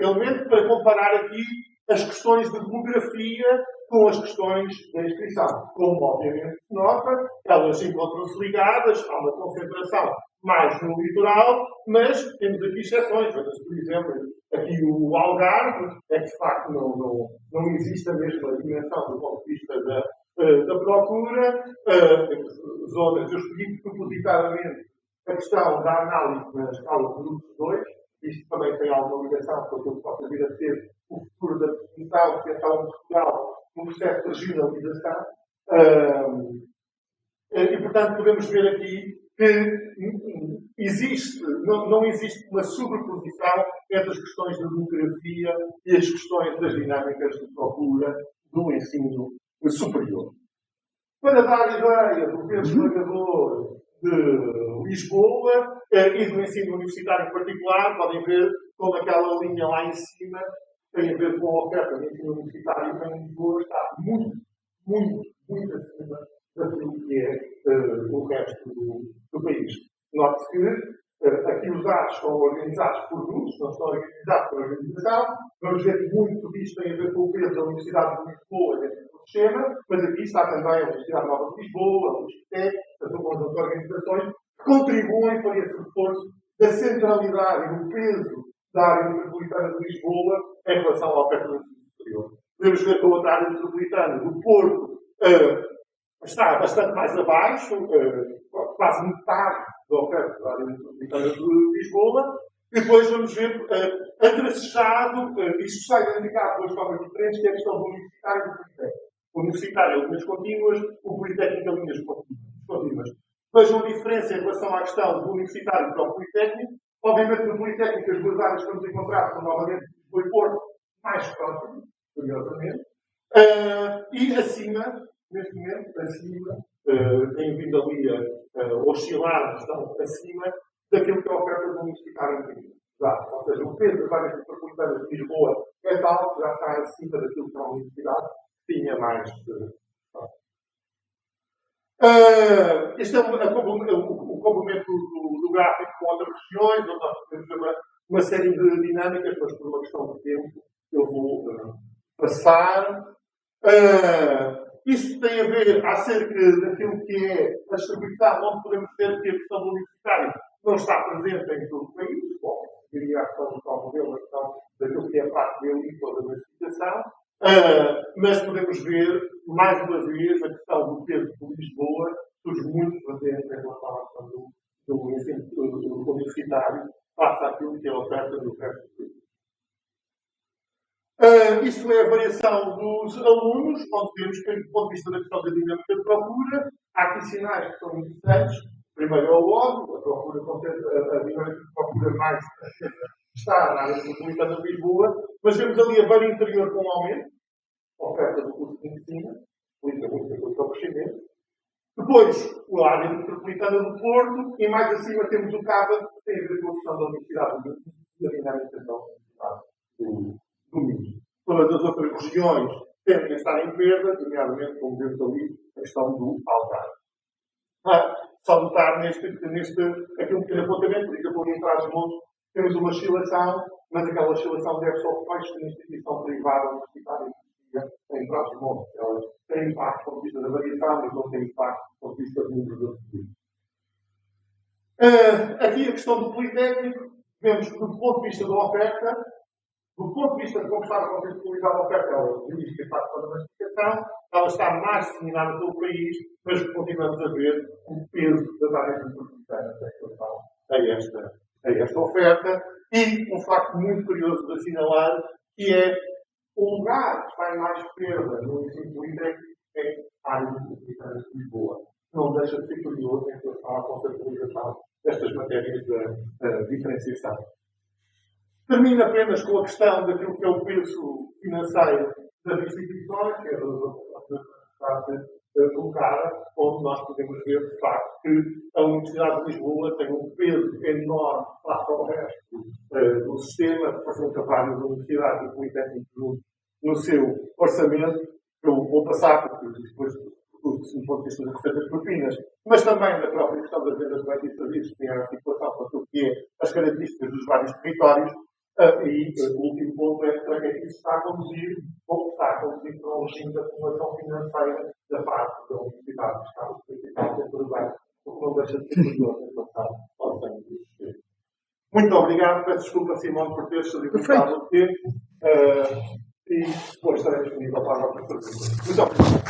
elemento, para comparar aqui as questões de demografia com as questões da inscrição. Como, obviamente, se nota, elas encontram-se ligadas, há uma concentração mais no litoral, mas temos aqui exceções. Veja-se, por exemplo, aqui o Algarve, é que de facto não existe a mesma dimensão do ponto de vista da procura. Zonas, eu escolhi propositadamente a questão da análise na escala de grupos 2. Isto também tem alguma ligação com aquilo que pode vir a ser o futuro da definição, que é a de Portugal, no processo de regionalização. E, portanto, podemos ver aqui que não existe uma sobreposição entre as questões da demografia e as questões das dinâmicas de procura do ensino superior. Para dar ideia do peso esmagador de Lisboa e do ensino universitário em particular, podem ver como aquela linha lá em cima tem a ver com a oferta de ensino universitário em Lisboa, está muito acima daquilo que é o resto do país. Note-se que aqui os dados são organizados por grupos, não estão organizados por organização. Vamos ver que muito disto tem a ver com o peso da Universidade de Lisboa dentro do sistema, mas aqui está também a Universidade Nova de Lisboa, a USPTEC, as outras organizações que contribuem para esse reforço da centralidade e do peso da área metropolitana de Lisboa em relação à oferta do ensino superior. Podemos ver que a outra área metropolitana do Porto está bastante mais abaixo, quase metade da oferta da área metropolitana de Lisboa. E depois vamos ver atracejado, isto está identificado de duas formas diferentes, que é a questão do universitário e do politécnico. O universitário é linhas contínuas, o politécnico é linhas contínuas. Vejam a diferença em relação à questão do universitário para o politécnico. Obviamente, no politécnico, as duas áreas que vamos encontrar são novamente Lisboa e Porto, mais próximas, curiosamente. E acima, neste momento, tem vindo ali a oscilar, estão acima daquilo que é a oferta do universitário em Lisboa. Ou seja, o peso das áreas metropolitanas de Lisboa é tal que já está acima daquilo que é a universidade, tinha mais. Este é o complemento do gráfico com outras regiões, onde nós temos uma série de dinâmicas, mas por uma questão de tempo eu vou passar. Isto tem a ver acerca daquilo que é a distribuição, onde podemos ver que a questão do universitário não está presente em todo o país. Bom, diria a questão do tal modelo, a questão daquilo que é a parte da elite ou da massificação. Mas podemos ver, mais uma vez, a questão do peso de Lisboa surge muito presente em relação à questão do ensino universitário face àquilo que é a oferta do resto do país. Isto é a variação dos alunos, onde temos que, do ponto de vista da questão da dinâmica de procura, há aqui sinais que são interessantes. Primeiro é o óbvio, a dinâmica de procura mais está na área metropolitana de Lisboa, mas vemos ali a beira interior com um aumento, a oferta do curso de medicina, explica muito aquilo que é o crescimento. Depois, a área metropolitana do Porto, e mais acima temos o CABA, que tem a ver com a questão da Universidade da dinamização do MIS. Todas as outras regiões tendem a estar em perda, nomeadamente, como vemos ali, a questão do Algarve. Só notar aqui um pequeno apontamento, por exemplo, ali em Trás-os-Montes, temos uma oscilação, mas aquela oscilação deve-se ao fecho da instituição privada universitária em Trás-os-Montes. Ela tem impacto do ponto de vista da variação, mas não tem impacto do ponto de vista do número de estudos. Aqui a questão do Politécnico, vemos que do ponto de vista da oferta, do ponto de vista de como está a contextualizar a oferta, ela diz que está para a massificação, ela está mais disseminada pelo país, mas continuamos a ver o peso das áreas metropolitanas a esta oferta. E um facto muito curioso de assinalar, que é o lugar que está em mais perda no ensino politécnico é a área metropolitana de Lisboa. Não deixa de ser curioso em relação à contextualização destas matérias da diferenciação. Termino apenas com a questão daquilo que é o peso financeiro das instituições, que é a parte colocada, onde nós podemos ver, de facto, que a Universidade de Lisboa tem um peso enorme face ao resto do sistema, representa várias universidades e politécnicos no seu orçamento. Eu vou passar, porque depois, do ponto de vista das receitas propinas, mas também da própria questão das vendas de bens e serviços, que tem a articulação com aquilo que é as características dos vários territórios. E o último ponto é para que é que isso está a conduzir, ou está a conduzir para um regime de acumulação financeira da parte da Universidade do Estado Principal de Uruguai, o que não deixa de ser curioso em relação ao sangue do sistema. Muito obrigado, peço desculpa, Simão, por ter limitado o tempo, e depois estarei disponível para a nossa pergunta. Muito obrigado.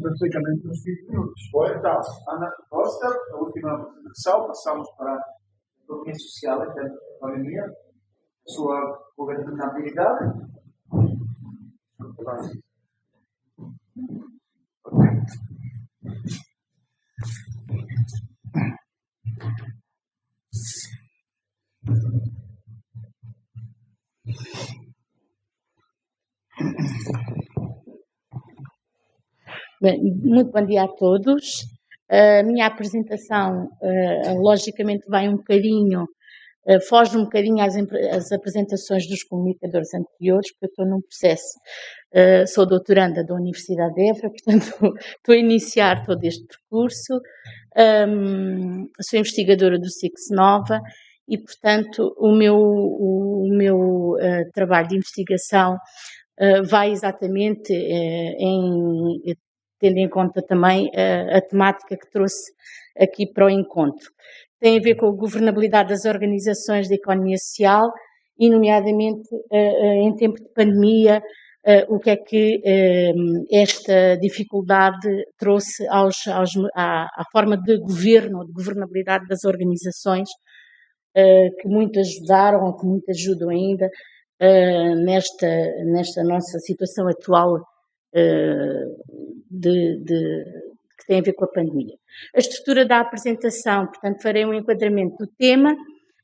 Praticamente uns 20 minutos. Então, Ana Costa, a última apresentação, passamos para a economia social e a pandemia, sua governabilidade. Bem, muito bom dia a todos. A minha apresentação, logicamente, vai um bocadinho, foge um bocadinho às apresentações dos comunicadores anteriores, porque eu estou num processo, sou doutoranda da Universidade de Évora, portanto, estou a iniciar todo este percurso, sou investigadora do SICS Nova e, portanto, o meu trabalho de investigação vai exatamente tendo em conta também a temática que trouxe aqui para o encontro. Tem a ver com a governabilidade das organizações da economia social e, nomeadamente, em tempo de pandemia, o que é que esta dificuldade trouxe à forma de governo, de governabilidade das organizações, que muito ajudaram, ou que muito ajudam ainda, nesta nossa situação atual que tem a ver com a pandemia. A estrutura da apresentação, portanto, farei um enquadramento do tema,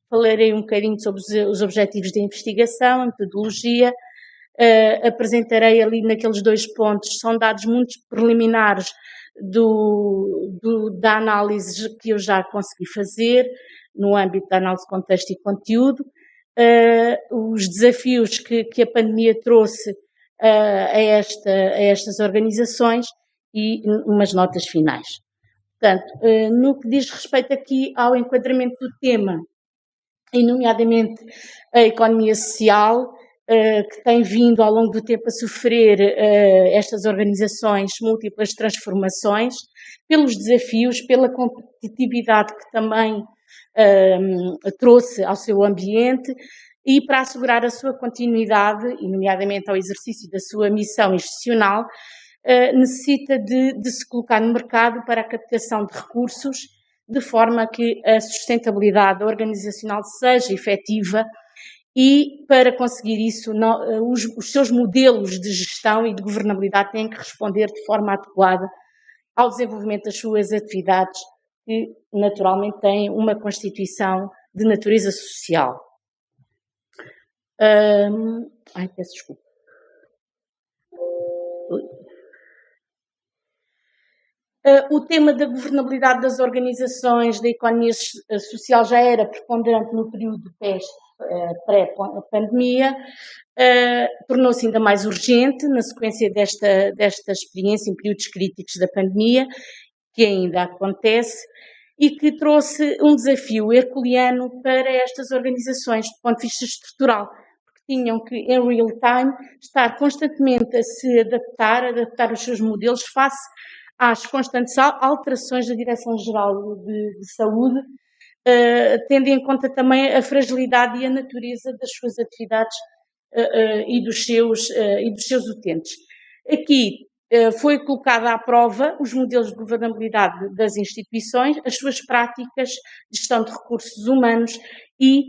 falarei um bocadinho sobre os objetivos de investigação, a metodologia, apresentarei ali naqueles 2 pontos, são dados muito preliminares da análise que eu já consegui fazer, no âmbito da análise de contexto e conteúdo, os desafios que a pandemia trouxe a estas organizações e umas notas finais. Portanto, no que diz respeito aqui ao enquadramento do tema, e nomeadamente a economia social, que tem vindo ao longo do tempo a sofrer estas organizações múltiplas transformações, pelos desafios, pela competitividade que também trouxe ao seu ambiente, e para assegurar a sua continuidade, e nomeadamente ao exercício da sua missão institucional, necessita de se colocar no mercado para a captação de recursos de forma que a sustentabilidade organizacional seja efetiva e, para conseguir isso, os seus modelos de gestão e de governabilidade têm que responder de forma adequada ao desenvolvimento das suas atividades, que naturalmente têm uma constituição de natureza social. Peço desculpa. O tema da governabilidade das organizações da economia social já era preponderante no período pré-pandemia, tornou-se ainda mais urgente na sequência desta experiência em períodos críticos da pandemia, que ainda acontece, e que trouxe um desafio herculeano para estas organizações do ponto de vista estrutural, porque tinham que, em real time, estar constantemente a se adaptar os seus modelos face às constantes alterações da Direção-Geral de Saúde, tendo em conta também a fragilidade e a natureza das suas atividades e dos seus utentes. Aqui foi colocada à prova os modelos de governabilidade das instituições, as suas práticas de gestão de recursos humanos e,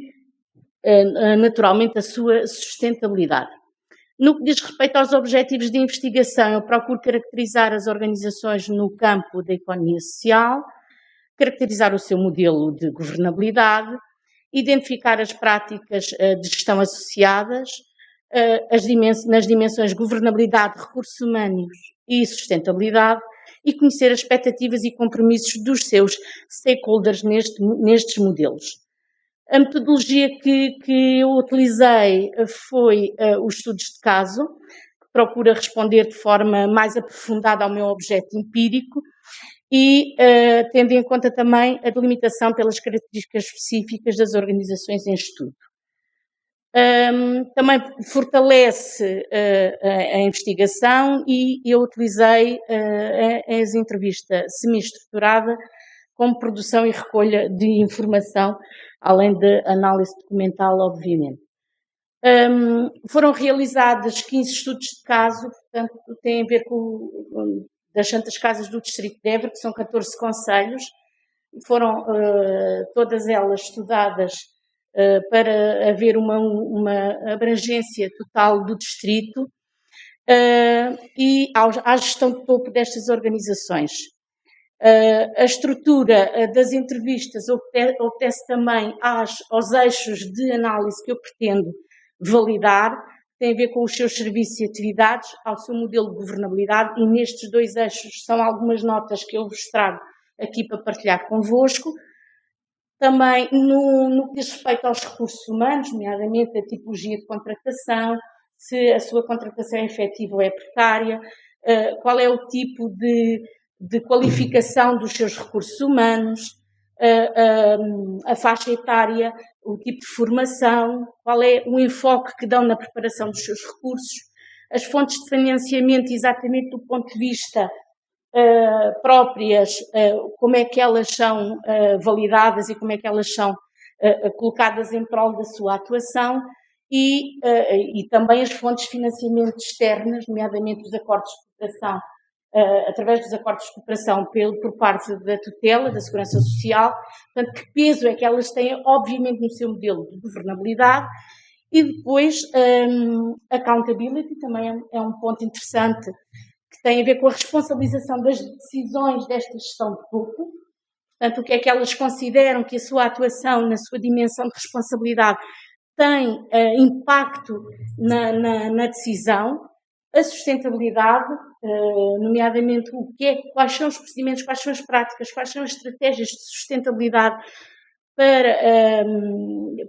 naturalmente, a sua sustentabilidade. No que diz respeito aos objetivos de investigação, eu procuro caracterizar as organizações no campo da economia social, caracterizar o seu modelo de governabilidade, identificar as práticas de gestão associadas, nas dimensões governabilidade, recursos humanos e sustentabilidade, e conhecer as expectativas e compromissos dos seus stakeholders nestes modelos. A metodologia que eu utilizei foi os estudos de caso, que procura responder de forma mais aprofundada ao meu objeto empírico e tendo em conta também a delimitação pelas características específicas das organizações em estudo. Também fortalece a investigação e eu utilizei as entrevistas semi-estruturada como produção e recolha de informação, além de análise documental, obviamente. Foram realizados 15 estudos de caso, portanto, tem a ver com das Santas Casas do Distrito de Évora, que são 14 concelhos, foram todas elas estudadas para haver uma abrangência total do distrito e à gestão de topo destas organizações. A estrutura das entrevistas obedece também aos eixos de análise que eu pretendo validar, tem a ver com os seus serviços e atividades, ao seu modelo de governabilidade, e nestes dois eixos são algumas notas que eu vos trago aqui para partilhar convosco. Também no que diz respeito aos recursos humanos, nomeadamente a tipologia de contratação, se a sua contratação é efetiva ou é precária, qual é o tipo de qualificação dos seus recursos humanos, a faixa etária, o tipo de formação, qual é o enfoque que dão na preparação dos seus recursos, as fontes de financiamento exatamente do ponto de vista próprias, como é que elas são validadas e como é que elas são colocadas em prol da sua atuação e também as fontes de financiamento externas, nomeadamente os acordos de cooperação, através dos acordos de cooperação por parte da tutela, da segurança social, portanto, que peso é que elas têm, obviamente, no seu modelo de governabilidade, e depois accountability também é um ponto interessante que tem a ver com a responsabilização das decisões desta gestão de topo, portanto, o que é que elas consideram que a sua atuação na sua dimensão de responsabilidade tem impacto na decisão, a sustentabilidade, nomeadamente quais são os procedimentos, quais são as práticas, quais são as estratégias de sustentabilidade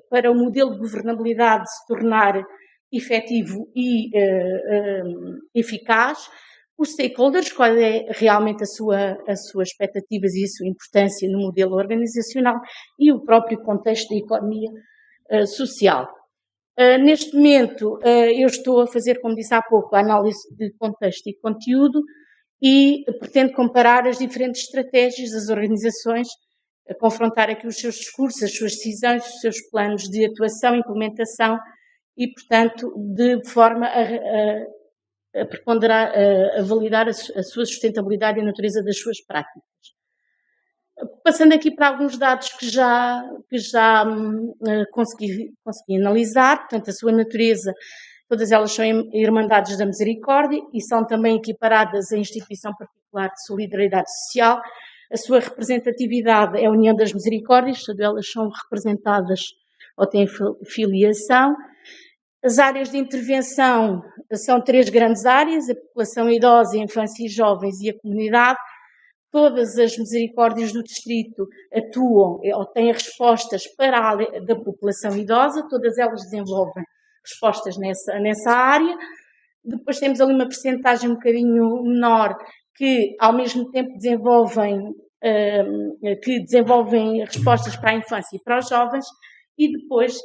para o modelo de governabilidade se tornar efetivo e eficaz, os stakeholders, qual é realmente as suas expectativas e a sua importância no modelo organizacional e o próprio contexto da economia social. Neste momento, eu estou a fazer, como disse há pouco, a análise de contexto e conteúdo e pretendo comparar as diferentes estratégias das organizações, confrontar aqui os seus discursos, as suas decisões, os seus planos de atuação, implementação e, portanto, de forma a preponderar, a validar a sua sustentabilidade e a natureza das suas práticas. Passando aqui para alguns dados que já consegui analisar, portanto, a sua natureza, todas elas são Irmandades da Misericórdia e são também equiparadas à Instituição Particular de Solidariedade Social. A sua representatividade é a União das Misericórdias, todas elas são representadas ou têm filiação. As áreas de intervenção são 3 grandes áreas: a população idosa, a infância e jovens e a comunidade. Todas as misericórdias do distrito atuam ou têm respostas para a área da população idosa, todas elas desenvolvem respostas nessa área. Depois temos ali uma percentagem um bocadinho menor que, ao mesmo tempo, desenvolvem respostas para a infância e para os jovens, e depois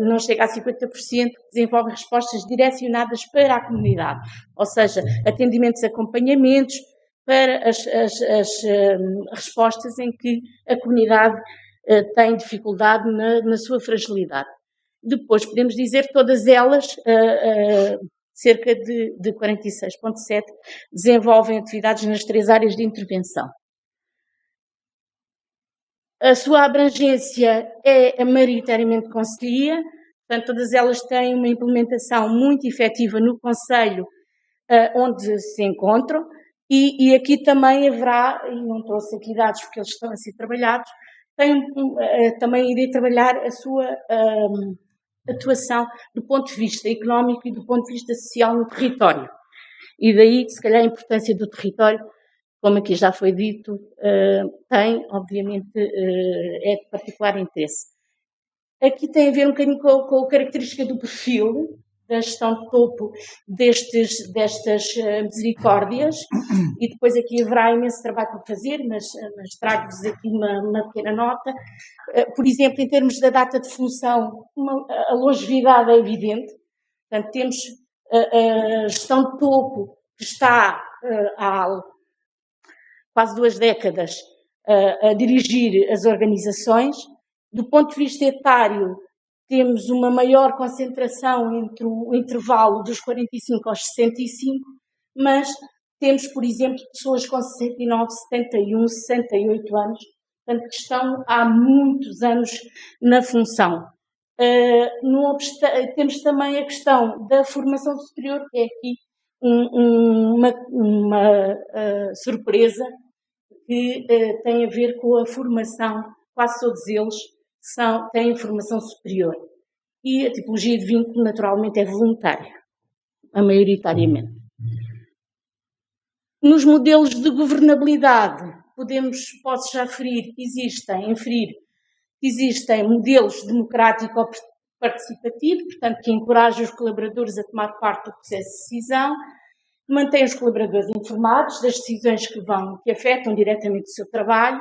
não chega a 50%, desenvolvem respostas direcionadas para a comunidade, ou seja, atendimentos, acompanhamentos para as respostas em que a comunidade tem dificuldade na sua fragilidade. Depois podemos dizer que todas elas, cerca de 46,7%, desenvolvem atividades nas 3 áreas de intervenção. A sua abrangência é maioritariamente concelhia, portanto, todas elas têm uma implementação muito efetiva no concelho onde se encontram, e aqui também haverá, e não trouxe aqui dados porque eles estão a ser trabalhados, também irei trabalhar a sua atuação do ponto de vista económico e do ponto de vista social no território. E daí, se calhar, a importância do território, como aqui já foi dito, tem, obviamente, é de particular interesse. Aqui tem a ver um bocadinho com a característica do perfil da gestão de topo destas misericórdias, e depois aqui haverá imenso trabalho para fazer, mas trago-vos aqui uma pequena nota. Por exemplo, em termos da data de função, a longevidade é evidente. Portanto, temos a gestão de topo que está há quase 2 décadas a dirigir as organizações. Do ponto de vista etário, temos uma maior concentração entre o intervalo dos 45 aos 65, mas temos, por exemplo, pessoas com 69, 71, 68 anos, portanto, que estão há muitos anos na função. Temos também a questão da formação superior, que é aqui uma surpresa, que tem a ver com a formação. Quase todos eles têm formação superior. E a tipologia de vínculo, naturalmente, é voluntária, maioritariamente. Nos modelos de governabilidade, posso já inferir que existem modelos democrático-participativos, portanto, que encorajam os colaboradores a tomar parte do processo de decisão, mantêm os colaboradores informados das decisões que afetam diretamente o seu trabalho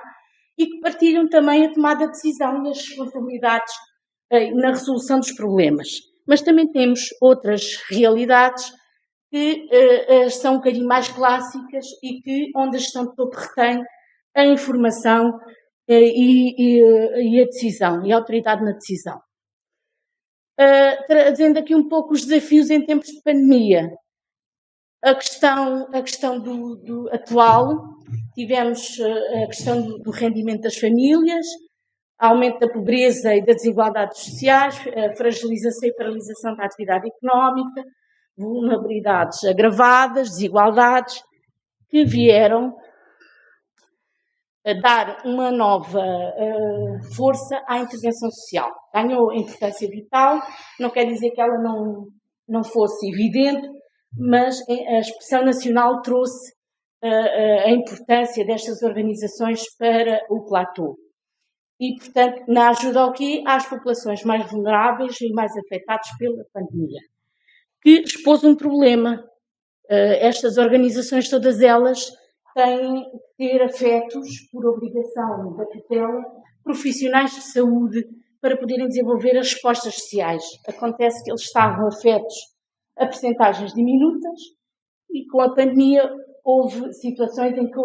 e que partilham também a tomada de decisão e as responsabilidades na resolução dos problemas. Mas também temos outras realidades que são um bocadinho mais clássicas e onde a gestão de topo retém a informação e a decisão, e a autoridade na decisão. Trazendo aqui um pouco os desafios em tempos de pandemia. A questão do atual, tivemos a questão do rendimento das famílias, aumento da pobreza e das desigualdades sociais, a fragilização e paralisação da atividade económica, vulnerabilidades agravadas, desigualdades, que vieram a dar uma nova força à intervenção social. Ganhou importância vital, não quer dizer que ela não fosse evidente, mas a expressão nacional trouxe a importância destas organizações para o platô. E, portanto, na ajuda ao quê? Às populações mais vulneráveis e mais afetadas pela pandemia, que expôs um problema. Estas organizações, todas elas, têm que ter afetos, por obrigação da tutela, profissionais de saúde, para poderem desenvolver as respostas sociais. Acontece que eles estavam afetos a percentagens diminutas e com a pandemia houve situações em que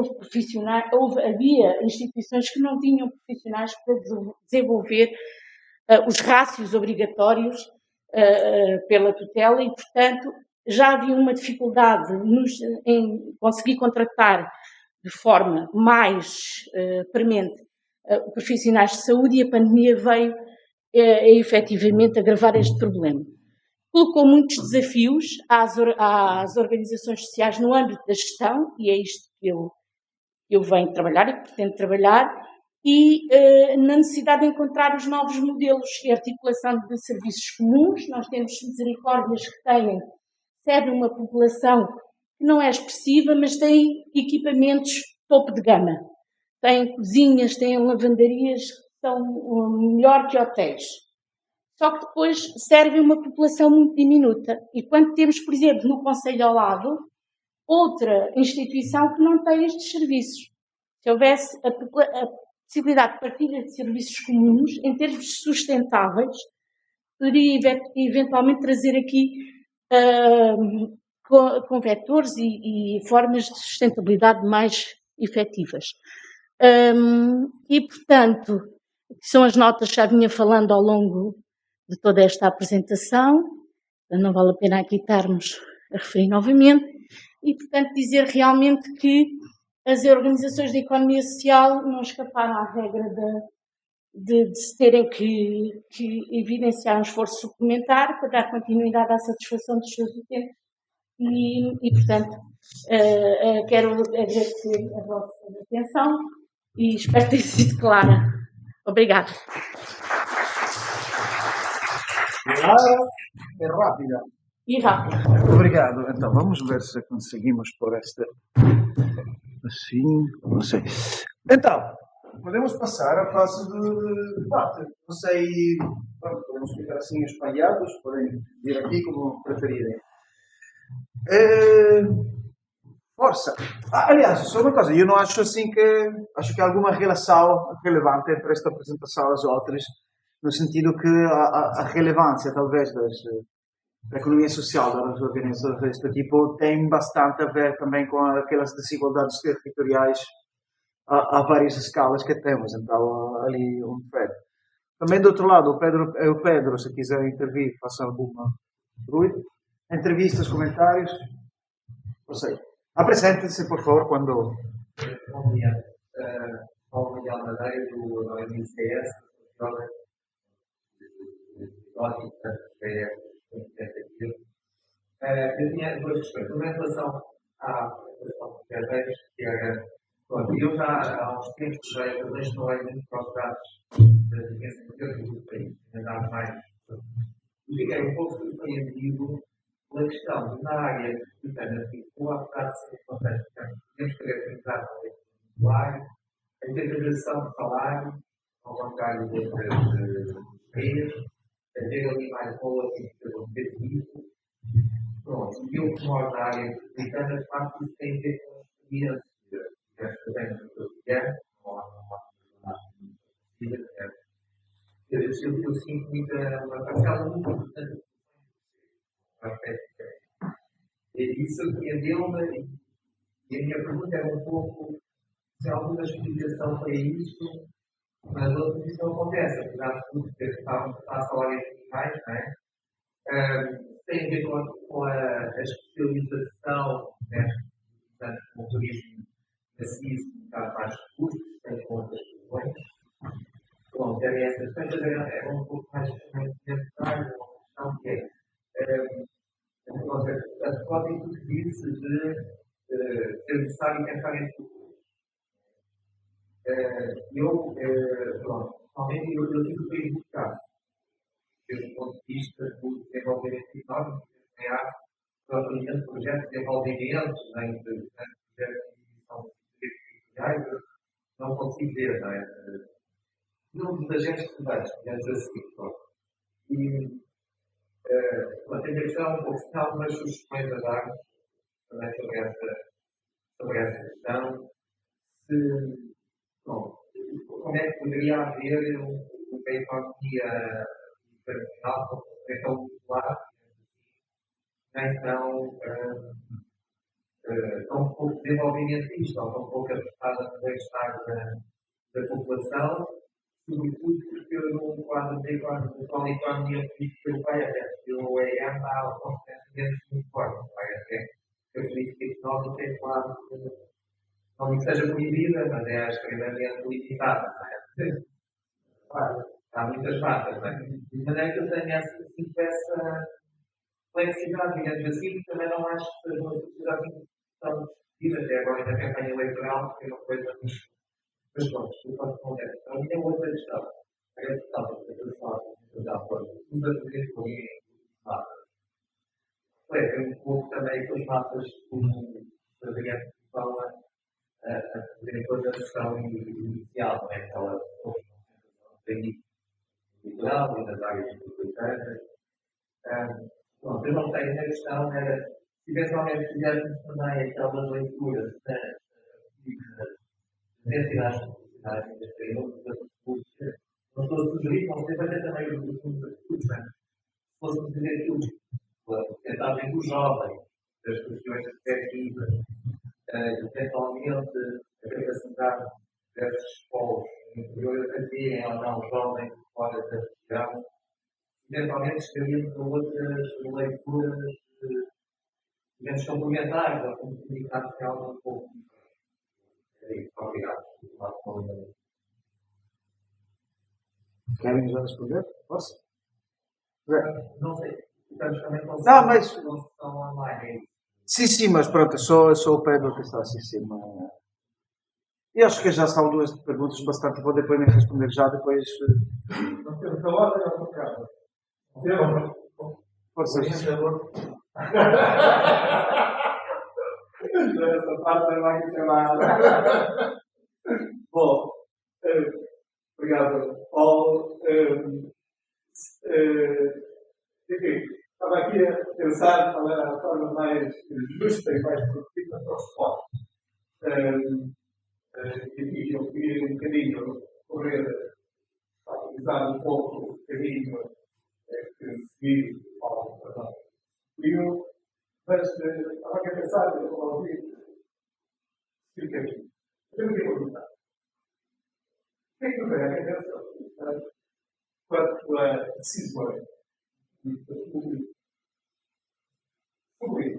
havia instituições que não tinham profissionais para desenvolver os rácios obrigatórios pela tutela e, portanto, já havia uma dificuldade em conseguir contratar de forma mais premente profissionais de saúde, e a pandemia veio efetivamente agravar este problema. Colocou muitos desafios às organizações sociais no âmbito da gestão, e é isto que eu venho trabalhar e que pretendo trabalhar, e na necessidade de encontrar os novos modelos e articulação de serviços comuns. Nós temos misericórdias que servem uma população que não é expressiva, mas tem equipamentos topo de gama. Tem cozinhas, tem lavanderias que são melhor que hotéis. Só que depois servem uma população muito diminuta. E quando temos, por exemplo, no concelho ao lado, outra instituição que não tem estes serviços. Se houvesse a possibilidade de partilha de serviços comuns, em termos sustentáveis, poderia eventualmente trazer aqui com vetores e formas de sustentabilidade mais efetivas. E, portanto, são as notas que já vinha falando ao longo de toda esta apresentação, não vale a pena aqui estarmos a referir novamente, e, portanto, dizer realmente que as organizações da economia social não escaparam à regra de se terem que evidenciar um esforço suplementar para dar continuidade à satisfação dos seus utentes. E portanto, quero agradecer a vossa atenção e espero ter sido clara. Obrigada. Clara e rápida. E rápida. Obrigado. Então, vamos ver se conseguimos pôr esta assim, não sei. Então, podemos passar à fase de debate. Não sei, podemos ficar assim espalhados, podem vir aqui como preferirem. Força! Aliás, só uma coisa, eu não acho assim acho que há alguma relação relevante entre esta apresentação e as outras, no sentido que a relevância, talvez, da economia social, das organizações deste tipo, tem bastante a ver também com aquelas desigualdades territoriais a várias escalas que temos. Então, ali um Pedro. Também do outro lado, o Pedro, se quiser intervir, faça alguma ruído. Entrevistas, comentários. Não sei. Apresente-se, por favor, quando... Bom dia. Paulo Miguel Madeira, do MCS, eu tinha duas questões. Uma em relação à apresentação de carteiras, que era... Pronto, eu já há uns tempos já estou muito para os dados da diferença do país, ainda mais. E fiquei um pouco surpreendido pela questão de, na área metropolitana, apesar de ser importante, temos que caracterizar o salário, a integração de salário, ao contrário de outras empresas, haver ali mais relativo competitivo. Pronto, e eu que moro na área metropolitana, de facto, isso tem a ver com a experiência. Eu sinto uma parcela muito importante. Isso surpreendeu-me e a minha pergunta era um pouco se há alguma explicação para isto, mas outra isso não acontece, apesar de tudo, porque está a falar em finais, não é? Tem a ver com a especialização, né? Portanto, com o turismo maciço, que está mais custos, tem outras questões. Pronto, era essa questão, era um pouco mais necessário, uma questão que é a própria que disse de ser necessário pensar em futuro. Pronto, realmente eu tive que ir buscar, desde o ponto de vista do desenvolvimento económico, propriamente projetos de desenvolvimento, em projetos de não consigo ver, não é? Não dos agentes relevantes, digamos assim. E a tentação, ou se há algumas sugestões a dar também sobre essa questão, como é que poderia haver uma economia internacional com tão popular, então tão pouco desenvolvimentista, ou tão pouco apostada no bem-estar da população, sobretudo porque no quadro da economia política europeia, o EM há constantemente muito forte, que a política económica é quase não digo que seja proibida, mas é extremamente limitada, não é? Claro, há muitas matas, não é? De maneira que eu tenho essa flexibilidade, digamos assim, que também não acho que as nossas sociedades estão discutidas até agora na campanha eleitoral, que é uma coisa. Mas pronto, eu posso responder. A minha outra questão, a grande questão da educação, os atletas com mapas. É um pouco também com as mapas que fazem vão a fazer toda a questão inicial, não é? Aquela litoral e das áreas metropolitanas. Pronto, eu não sei, a minha questão era se eventualmente fizermos também aquelas leituras das necessidades profissionais das crianças, não estou a sugerir, não sei fazer também o assunto da discussão, se fosse dizer aquilo, a porcentagem dos jovens, das questões afetivas, eventualmente a capacidade desses polos no interior a terem ou não jovens fora da região, eventualmente estaríamos a outras leituras, digamos, complementares, ou como comunicar social um pouco. É isso, obrigado. Querem já responder? Posso? Não sei. Estamos também com Não, mas. estão online. Sim, mas pronto, só o Pedro que está assim em cima. E acho que já são duas perguntas bastante. Vou depois nem responder já, depois. Não temos a ordem ou a casa? Força. Essa parte é mais chamada. Bom, obrigado, Paulo. Enfim, estava aqui a pensar qual era a forma mais justa e mais produtiva para o esporte. E eu queria um bocadinho correr, utilizar um pouco o caminho que segui o Paulo seguiu, mas estava aqui a pensar, eu não ouvi, fica aqui. Eu queria perguntar. O que é que nos vem à cabeça quanto a decisões sobre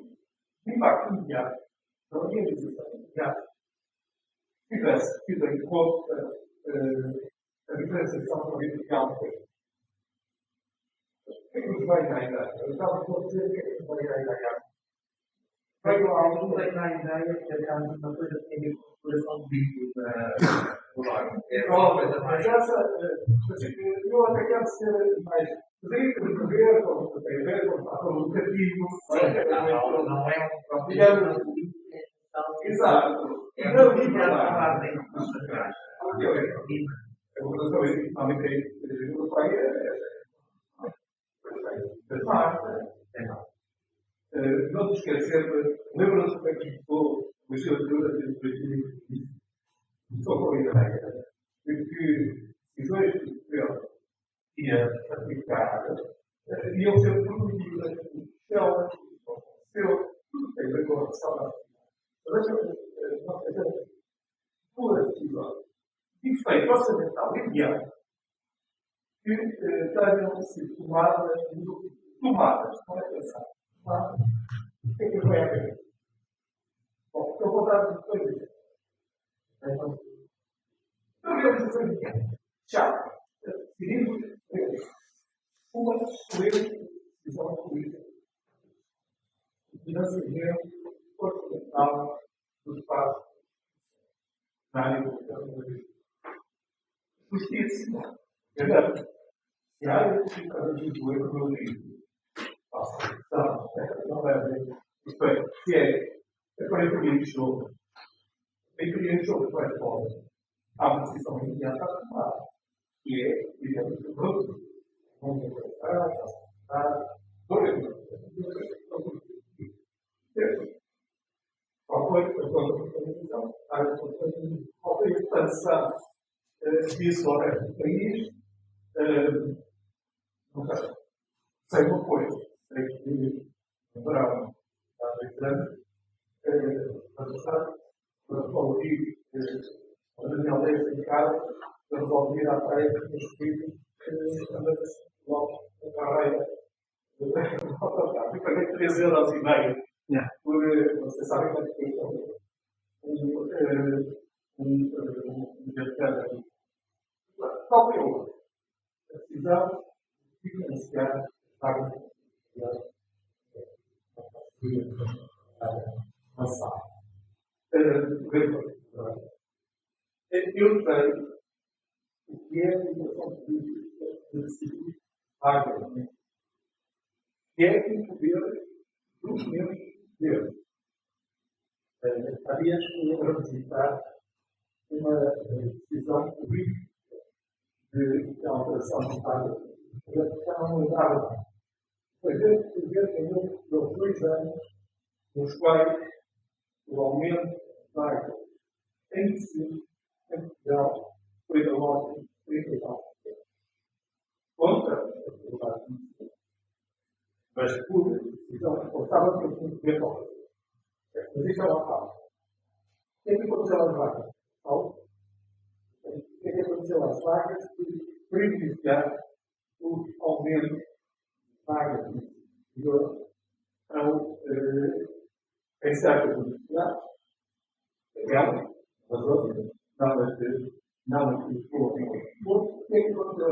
o impacto imediato da organização imediata que tivesse em conta a diferenciação territorial do país? O que é que nos vem à ideia? Eu estava a dizer o que é que nos vem à ideia. Veio algo bem na ideia que a uma coisa que tem a ver com a exploração do bico do lago. É uma coisa mais. Eu até quero ser mais rico de prever, como tem a ver com o educativo. Não é um próprio. Exato. É uma coisa que tem que atrás. A população económica europeia é mais. Não nos esquecer, lembra-se como é que ficou a legislatura de 2015? Começou com a ideia de que decisões que o governo ia aplicar iam ser produzidas no chão, tudo tem a ver com a restauração. Mas uma coisa pura, efeito orçamental imediato, que tenham sido tomadas, não é pensar. O que é que vem a ver? Bom, estou a contar depois disso. A organização imediata. Já decidimos uma decisão política. O financiamento orçamental do espaço na área do governo. Justiça. Verdade. Se a área do economismo não é bem. Isto é, se é aparentemente jogo, em jogo não é pobre, há uma decisão imediata a tomar, que é, digamos, o produto. Vamos enfrentar, qual foi a decisão? Qual foi a expansão disso ao resto do país? Não sei. Sem o apoio. Sei que no verão há 2 anos, para ouvir a Daniel Leite em casa, para resolver a praia que nos pediu andamos logo na carreira. Eu paguei 3,5 euros. Vocês sabem quanto custa qual é a decisão de financiar várias lançadas? Eu sei o que é a educação política de decidir vagamente, que é o poder dos meus poderes. Havia que visitar uma decisão política de alteração de vaga. Eu já não lembrava. Foi ver que em 2 anos, nos quais o aumento de vagas em ensino em Portugal foi da ordem de 39%. Contra a possibilidade de ensino, mas por decisão responsável pelo que poder fazer. Mas isto é uma fala. O que é que aconteceu às vagas? O que é que aconteceu às vagas que privilegiaram o aumento de vagas de ensino em certas universidades? Legal? Mas outras, não as que Lisboa. O que é que aconteceu?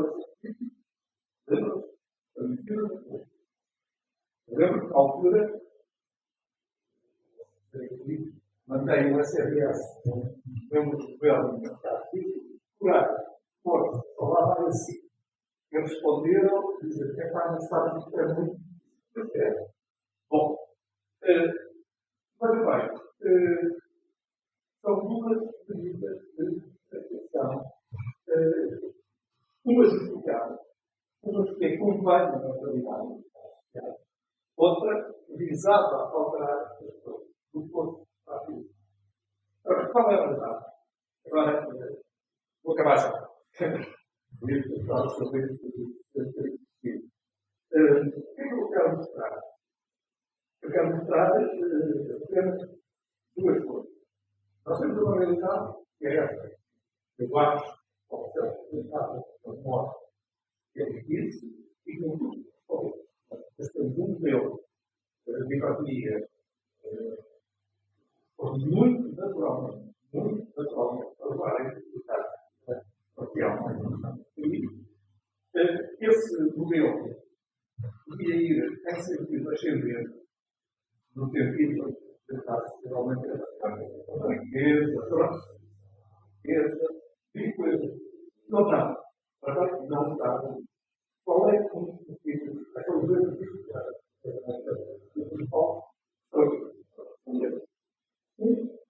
Lembro que na altura mantém o SNS, lembro do governo do mercado, força, falava assim. Eles responderam, dizendo que não sabe que é muito difícil. Bom, mas bem, são 2 medidas de atenção, uma justificada, uma que é completamente na realidade, outra visada a alterar as pessoas do corpo para a vida. Agora, qual é a verdade? Agora, vou acabar já. O que é que eu quero mostrar? Eu quero mostrar apenas 2 coisas. Nós temos uma realidade que é esta. Eu acho, ao ser apresentado na morte, que é difícil e com tudo. Mas temos um modelo de economia muito naturalmente, para levar a executar porque há uma evolução. E esse modelo devia ir em sentido ascendente, no sentido de tentar realmente a riqueza, e coisas. Não está. Agora, não está. Qual é o sentido? Aqueles 2 tipos de principal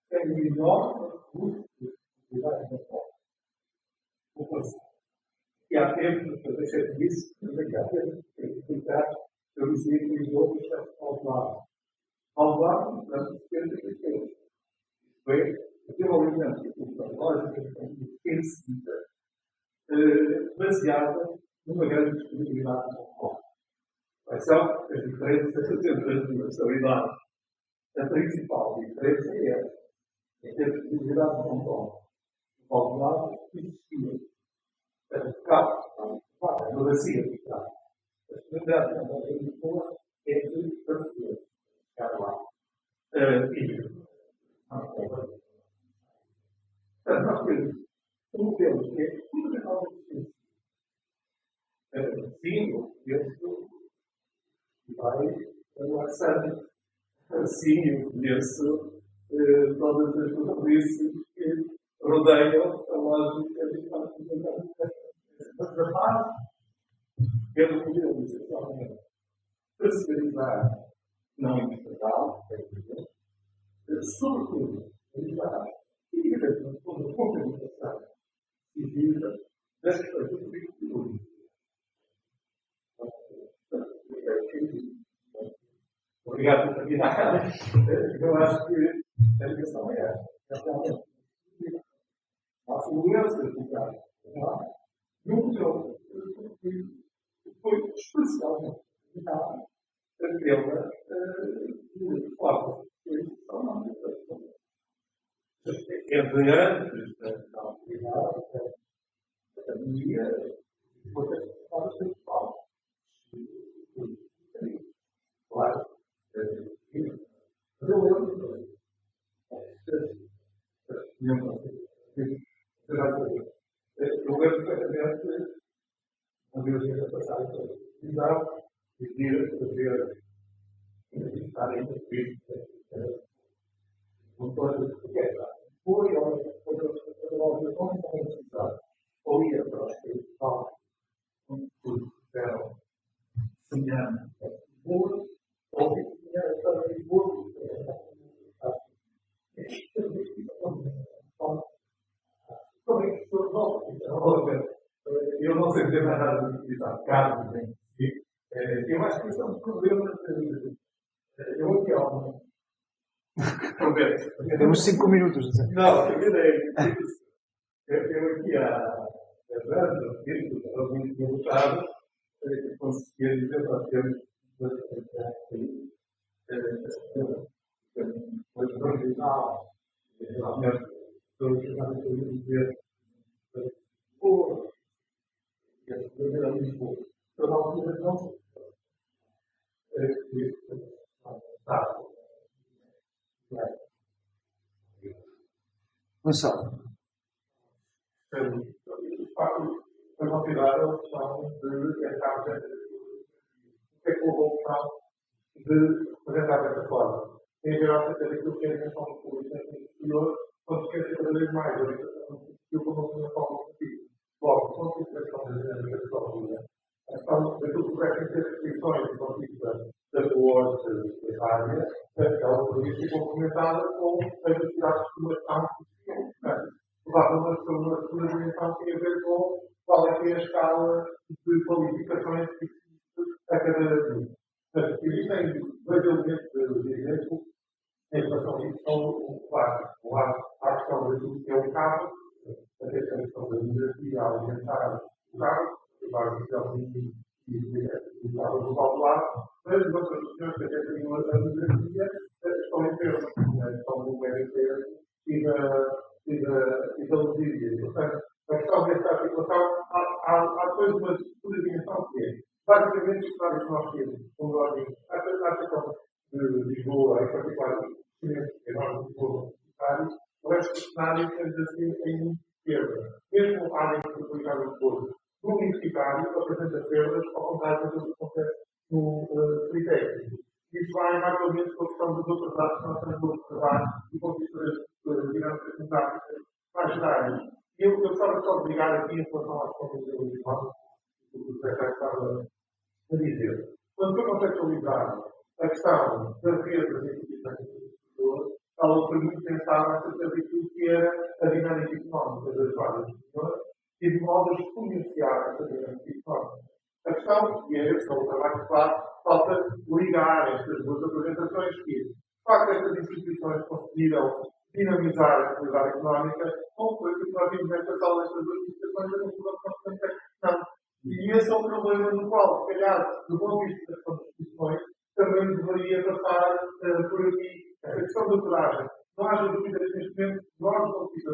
tem um enorme custo de atividade da forma. E há tempo, eu deixei de dizer, mas há tempo de explicar, eu dizia que os outros estão ao lado. Ao lado, portanto, de 70 pessoas. Isto é, o desenvolvimento tecnológico é seguida, baseada numa grande disponibilidade de recursos. Quais são as diferenças entre as universalidades? A principal diferença é essa. Em termos de disponibilidade de recursos, ao lado, existia. A bacia de cá. A disponibilidade de recursos é de brasileiro. Cada lá. Portanto, nós temos um modelo que é tudo de nova existência. Sim, o penso que vai lançando assim, eu conheço todas as notícias que rodeiam a lógica de mas a base é do modelo essencialmente terceirizar não empresarial, sobretudo ajudar diretamente com a contabilização civil das questões do político público. Obrigado por terminar. Eu acho que a ligação é essa. Há fluências do caso. Num modelo que foi especialmente dedicado àquela forma de forma entre antes da autoridade, da pandemia, depois das formas sexuais. Claro. Mas eu lembro Eu lembro perfeitamente uma vez a passar a televisão e vir fazer entrevistar em entrevista motores de guerra. Foi a organização da universidade, ou ia para os territórios onde tiveram semelhante a Lisboa, ou ia para Lisboa, eu não sei dizer nada de utilizar carros em si. Eu acho que isso é um problema. Eu aqui há um. Temos 5 minutos. Não, a ideia é isso. Eu aqui há 10 anos, estava muito derrotado, conseguia dizer que nós temos uma original, realmente, todos os anos que eu dizer, Lisboa, e a primeira Lisboa, para uma altura não se Gonçalo. De facto, foi considerada a opção de entrar o que é que houve a opção de apresentar dessa forma. Em geral, até aquilo que é a intenção do público superior, quando se quer cada vez mais a orientação do como uma forma positiva. Logo, com a situação da dinâmica de sua a questão daquilo que parecem ser restrições do ponto de vista da coorte da área, ela poderia ser complementada com as necessidades de formação que existiam. Provavelmente, uma segunda dimensão tem a ver com qual é que é a escala de qualificações que existe a cada dia. Mas existem dois elementos de exemplo em relação a isso, são o básico. A questão daquilo que é o carro, a questão da demografia alimentar o carro, o carro e o carro global do lado, mas outras questões que até têm a demografia estão em termos, estão no médio termo e da logística. Portanto, a questão desta articulação, há depois uma segunda dimensão que é, basicamente, os cenários que nós temos, como ordem, a questão de Lisboa, em particular, o Lisboa, o resto dos cenários temos assim em perda. Mesmo a área metropolitana do Porto, no universitário, apresenta perdas, ao contrário do que acontece no Politécnico. Isso vai mais ou menos com a questão dos outros dados que nós temos de observar e com as dinâmicas democráticas mais gerais. E eu gostava só de ligar aqui em relação às contas do Lisboa, que o Secretário estava a dizer. Quando foi conceptualizado a questão das redes das instituições superiores, ela permite pensar acerca daquilo que era a dinâmica económica das várias instituições e de modo a exponenciar essa dinâmica económica. A questão, e é esse o trabalho que falta ligar estas duas apresentações que, de facto, estas instituições conseguiram dinamizar a atividade económica com coisa que nós vimos nesta sala destas duas instituições da população não. E esse é um problema no qual, se calhar, do ponto de vista das constituições, também deveria passar por aqui essa questão da coragem. Não haja dúvidas neste momento, nós, do ponto de vista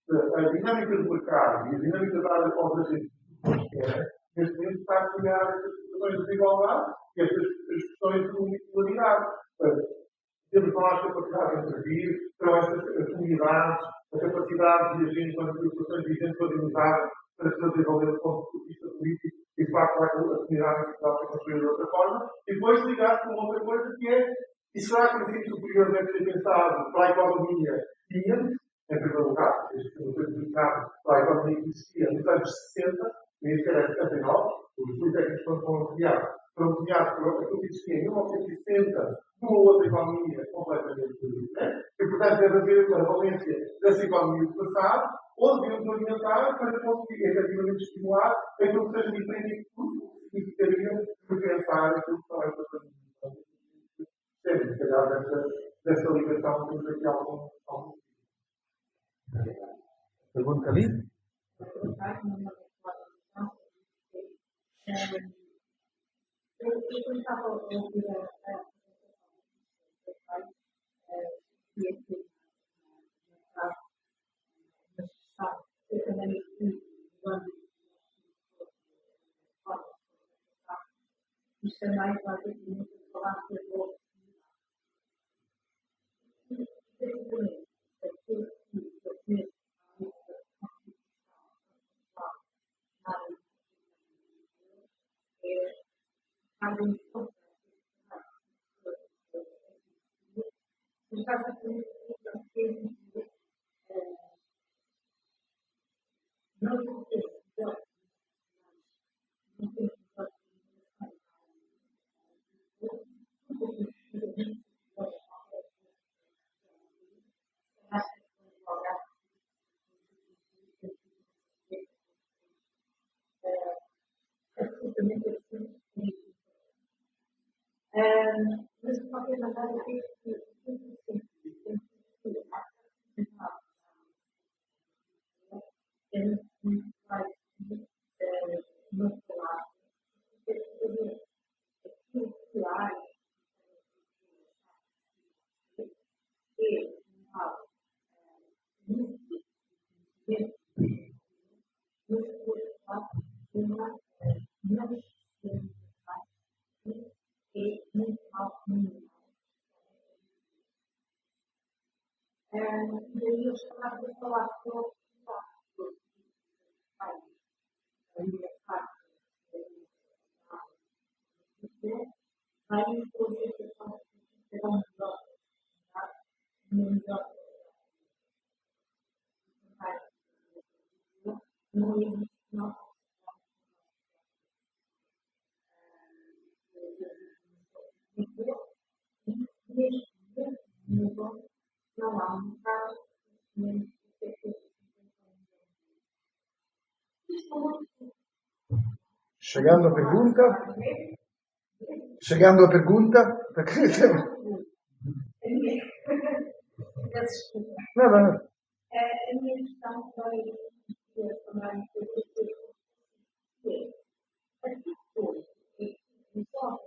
da dinâmica do mercado e a dinâmica dada para os agentes que querem, neste momento está a criar estas situações de desigualdade e estas questões de unipolaridade. Temos nós a capacidade de intervir, são estas comunidades, a capacidade de agir quando as situações vigentes organizadas para se fazer valer do ponto de vista político e, de facto, a comunidade nacional se construir de outra forma, e depois ligar com outra coisa que é, e será que o ensino superior deve ser pensado para a economia ciente, em primeiro lugar, este não foi dedicado para a economia que existia nos anos 60, nem sequer é 79, os politécnicos foram criados por aquilo que existia em 1960, numa outra economia completamente diferente, e, portanto, deve haver uma valência dessa economia do passado, onde devemos orientar para conseguir efetivamente estimular aquilo que seja diferente e que significaria repensar aquilo que são estas coisas. Sempre, se calhar, desta ligação, temos aqui algum. Pergunta ali? Eu estava a ouvir a mas também basicamente falar sobre a oportunidade. Mas de qualquer maneira, eu penso que é muito mais não falar, porque aquilo que há é muito daí eu estava a falar com a minha parte aí depois eu estava melhor não existe não não há um caso nem Chegando à pergunta, perché... No, no, no. a minha questão foi também as pessoas que resolvem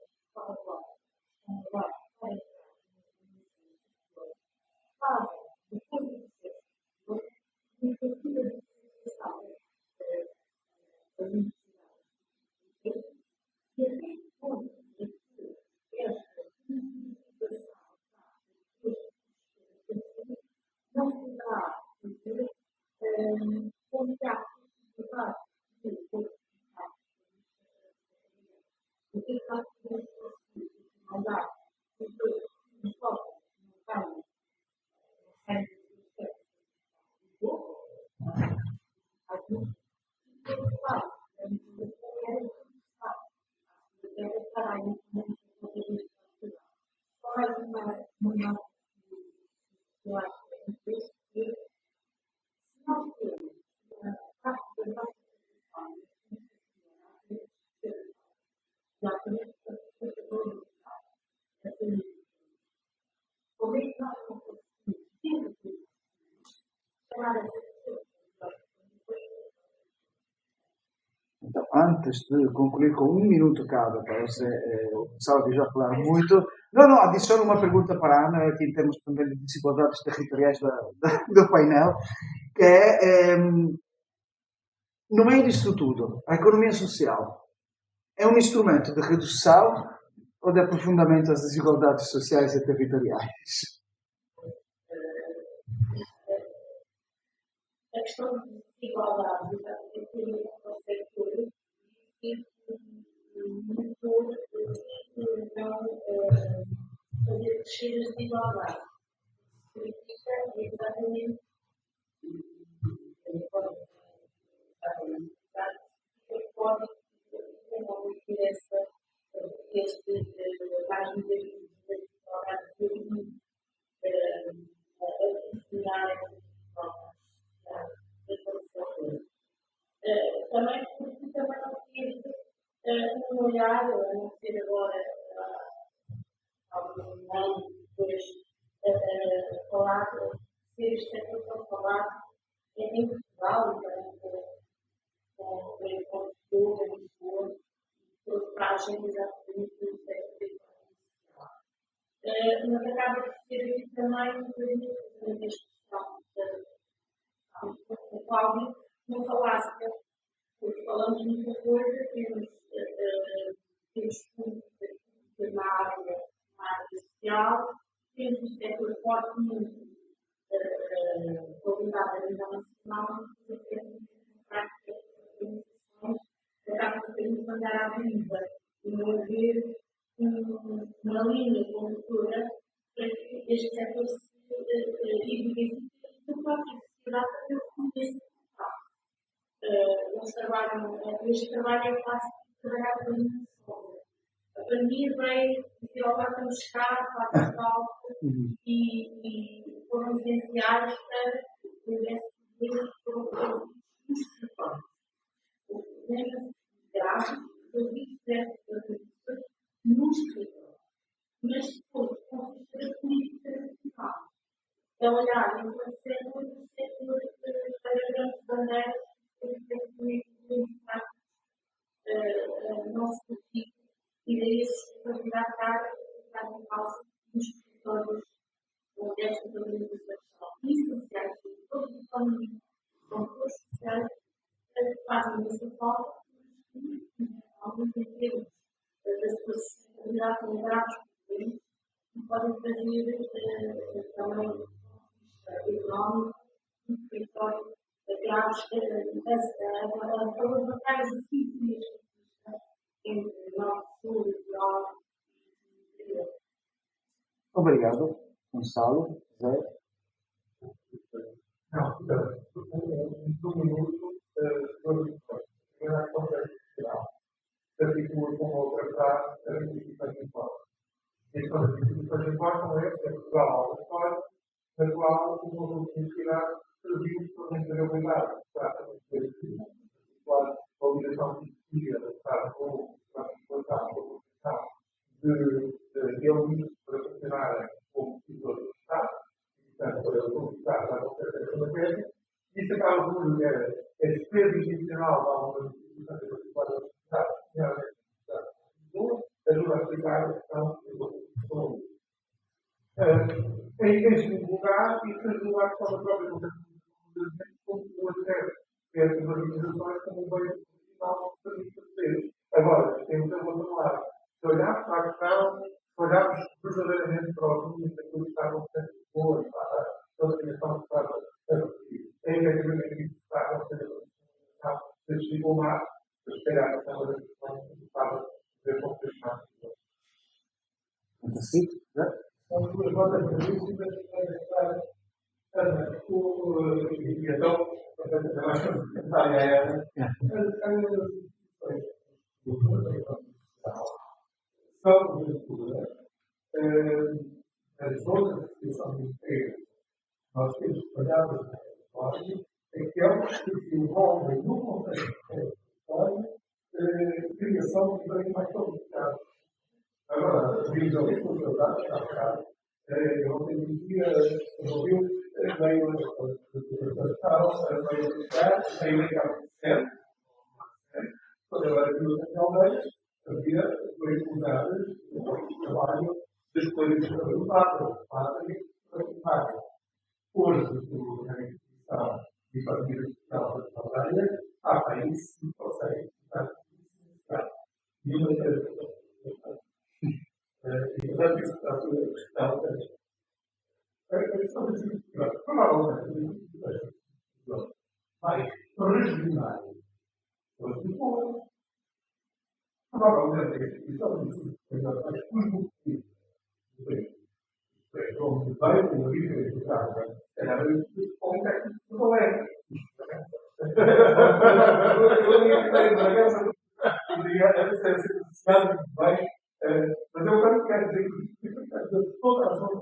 agora depois de ser iniciativa de educação da universidade e até que ponto esta não poderá fazer contato de base de o que está acontecendo não dá depois não pode não vai Então, antes de concluir com um minuto cada, para você, Salve já falar muito. Não, adiciono uma pergunta para a Ana, aqui em termos também de desigualdades territoriais do painel, que é, no meio disto tudo, a economia social é um instrumento de redução ou de aprofundamento das desigualdades sociais e territoriais? A questão de desigualdade é que o sector e motor não fazer crescer as desigualdades. Significa exatamente pode desenvolver este mais de desigualdades também porque também não teve um olhar, a não ser agora, algum ano depois, falar, ser esta questão falada em Portugal, com o povo, em Lisboa, para a agenda exatamente do século mas acaba por ser aqui também um bocadinho a questão da Cláudia, não falasse, porque falamos muita coisa, temos fundos na área social, temos um setor fortemente organizado a nível nacional, e temos práticas de organizações, acaba por ter um andar à deriva e não haver uma linha condutora para que este setor se evidencie na própria sociedade para que esse este trabalho é fácil de trabalhar com a minha sombra. A pandemia veio dizer agora estamos cá, faz falta e foram essenciais para que pudesse ver os escritórios. O problema grave do diferente nos escritórios, mas depois com a política nacional. É olhar enquanto setor para grandes bandeiras nosso político e daí a sustentabilidade está em causa dos escritórios destas organizações são essenciais de toda a economia, são todos sociais, fazem essa falta, alguns empregos da sua sustentabilidade são graves e podem fazer também económico, um escritório graves, as batalhas difíceis entre norte, sul e norte e interior. Obrigado, Gonçalo. Zé? Não, um minuto, primeira questão da geral. Se articula com outra para as instituições de fora. E as instituições de fora são estas, é Portugal, a história, na qual o conjunto de universidades serviu por uma integralidade, a validação de estar com a participação de eles para funcionarem como decisores do Estado, e, portanto, para conquistar a conquista da matéria. Isso acaba por a despesa institucional de algumas instituições particulares do Estado, nomeadamente ajuda a explicar a questão do em segundo lugar, e em terceiro lugar, a questão da própria como o acesso a essas organizações como um bem profissional que permite fazer. Agora, temos a outra lado. Se olharmos para a questão, se olharmos verdadeiramente para os números daquilo que está acontecendo em Lisboa e para toda a questão que está a repetir, é efetivamente isso que está a acontecer na dificuldade de esperar a questão da questão que estava a ver com o fechamento. São duas notas brevíssimas para então, mais comentário são as zonas de distribuição de emprego. Nós temos trabalhado na história, aquelas que se envolvem no contexto da história, criação de bem mais qualificados. Agora, o visualismo dos dados está claro. Eu ontem dizia, ouviu, meio meio militar, meio militar certo. Quando eu era piloto de aldeias, havia curiosidades do trabalho das coisas que foram fazem e fazem. Hoje, na instituição de partida social das aldeias, há países que conseguem estar e uma das e portanto, isso está toda a questão a questão da instituição. Provavelmente, mais regionais. Provavelmente, a instituição mais produtiva do país. Onde vai o nível de educação, era o técnico do colégio. Mas eu quero dizer que toda a zona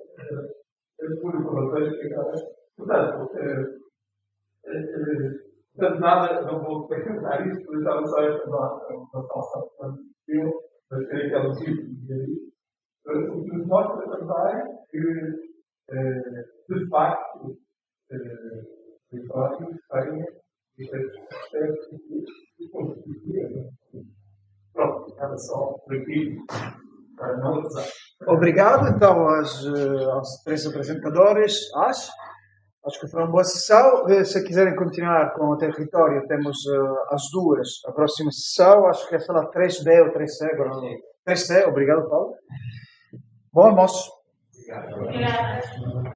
portanto, nada, não vou acrescentar isso, porque estava só esta uma falsa eu, mas creio que ela existe o que nos mostra também que, de facto, o território tem este de constituir. Pronto, era só por aqui, para não usar. Obrigado, então, aos três apresentadores. Acho que foi uma boa sessão. Se quiserem continuar com o território, temos as duas, a próxima sessão. Acho que é sala 3B ou 3C. Agora, 3C, obrigado, Paulo. Bom almoço. Obrigada.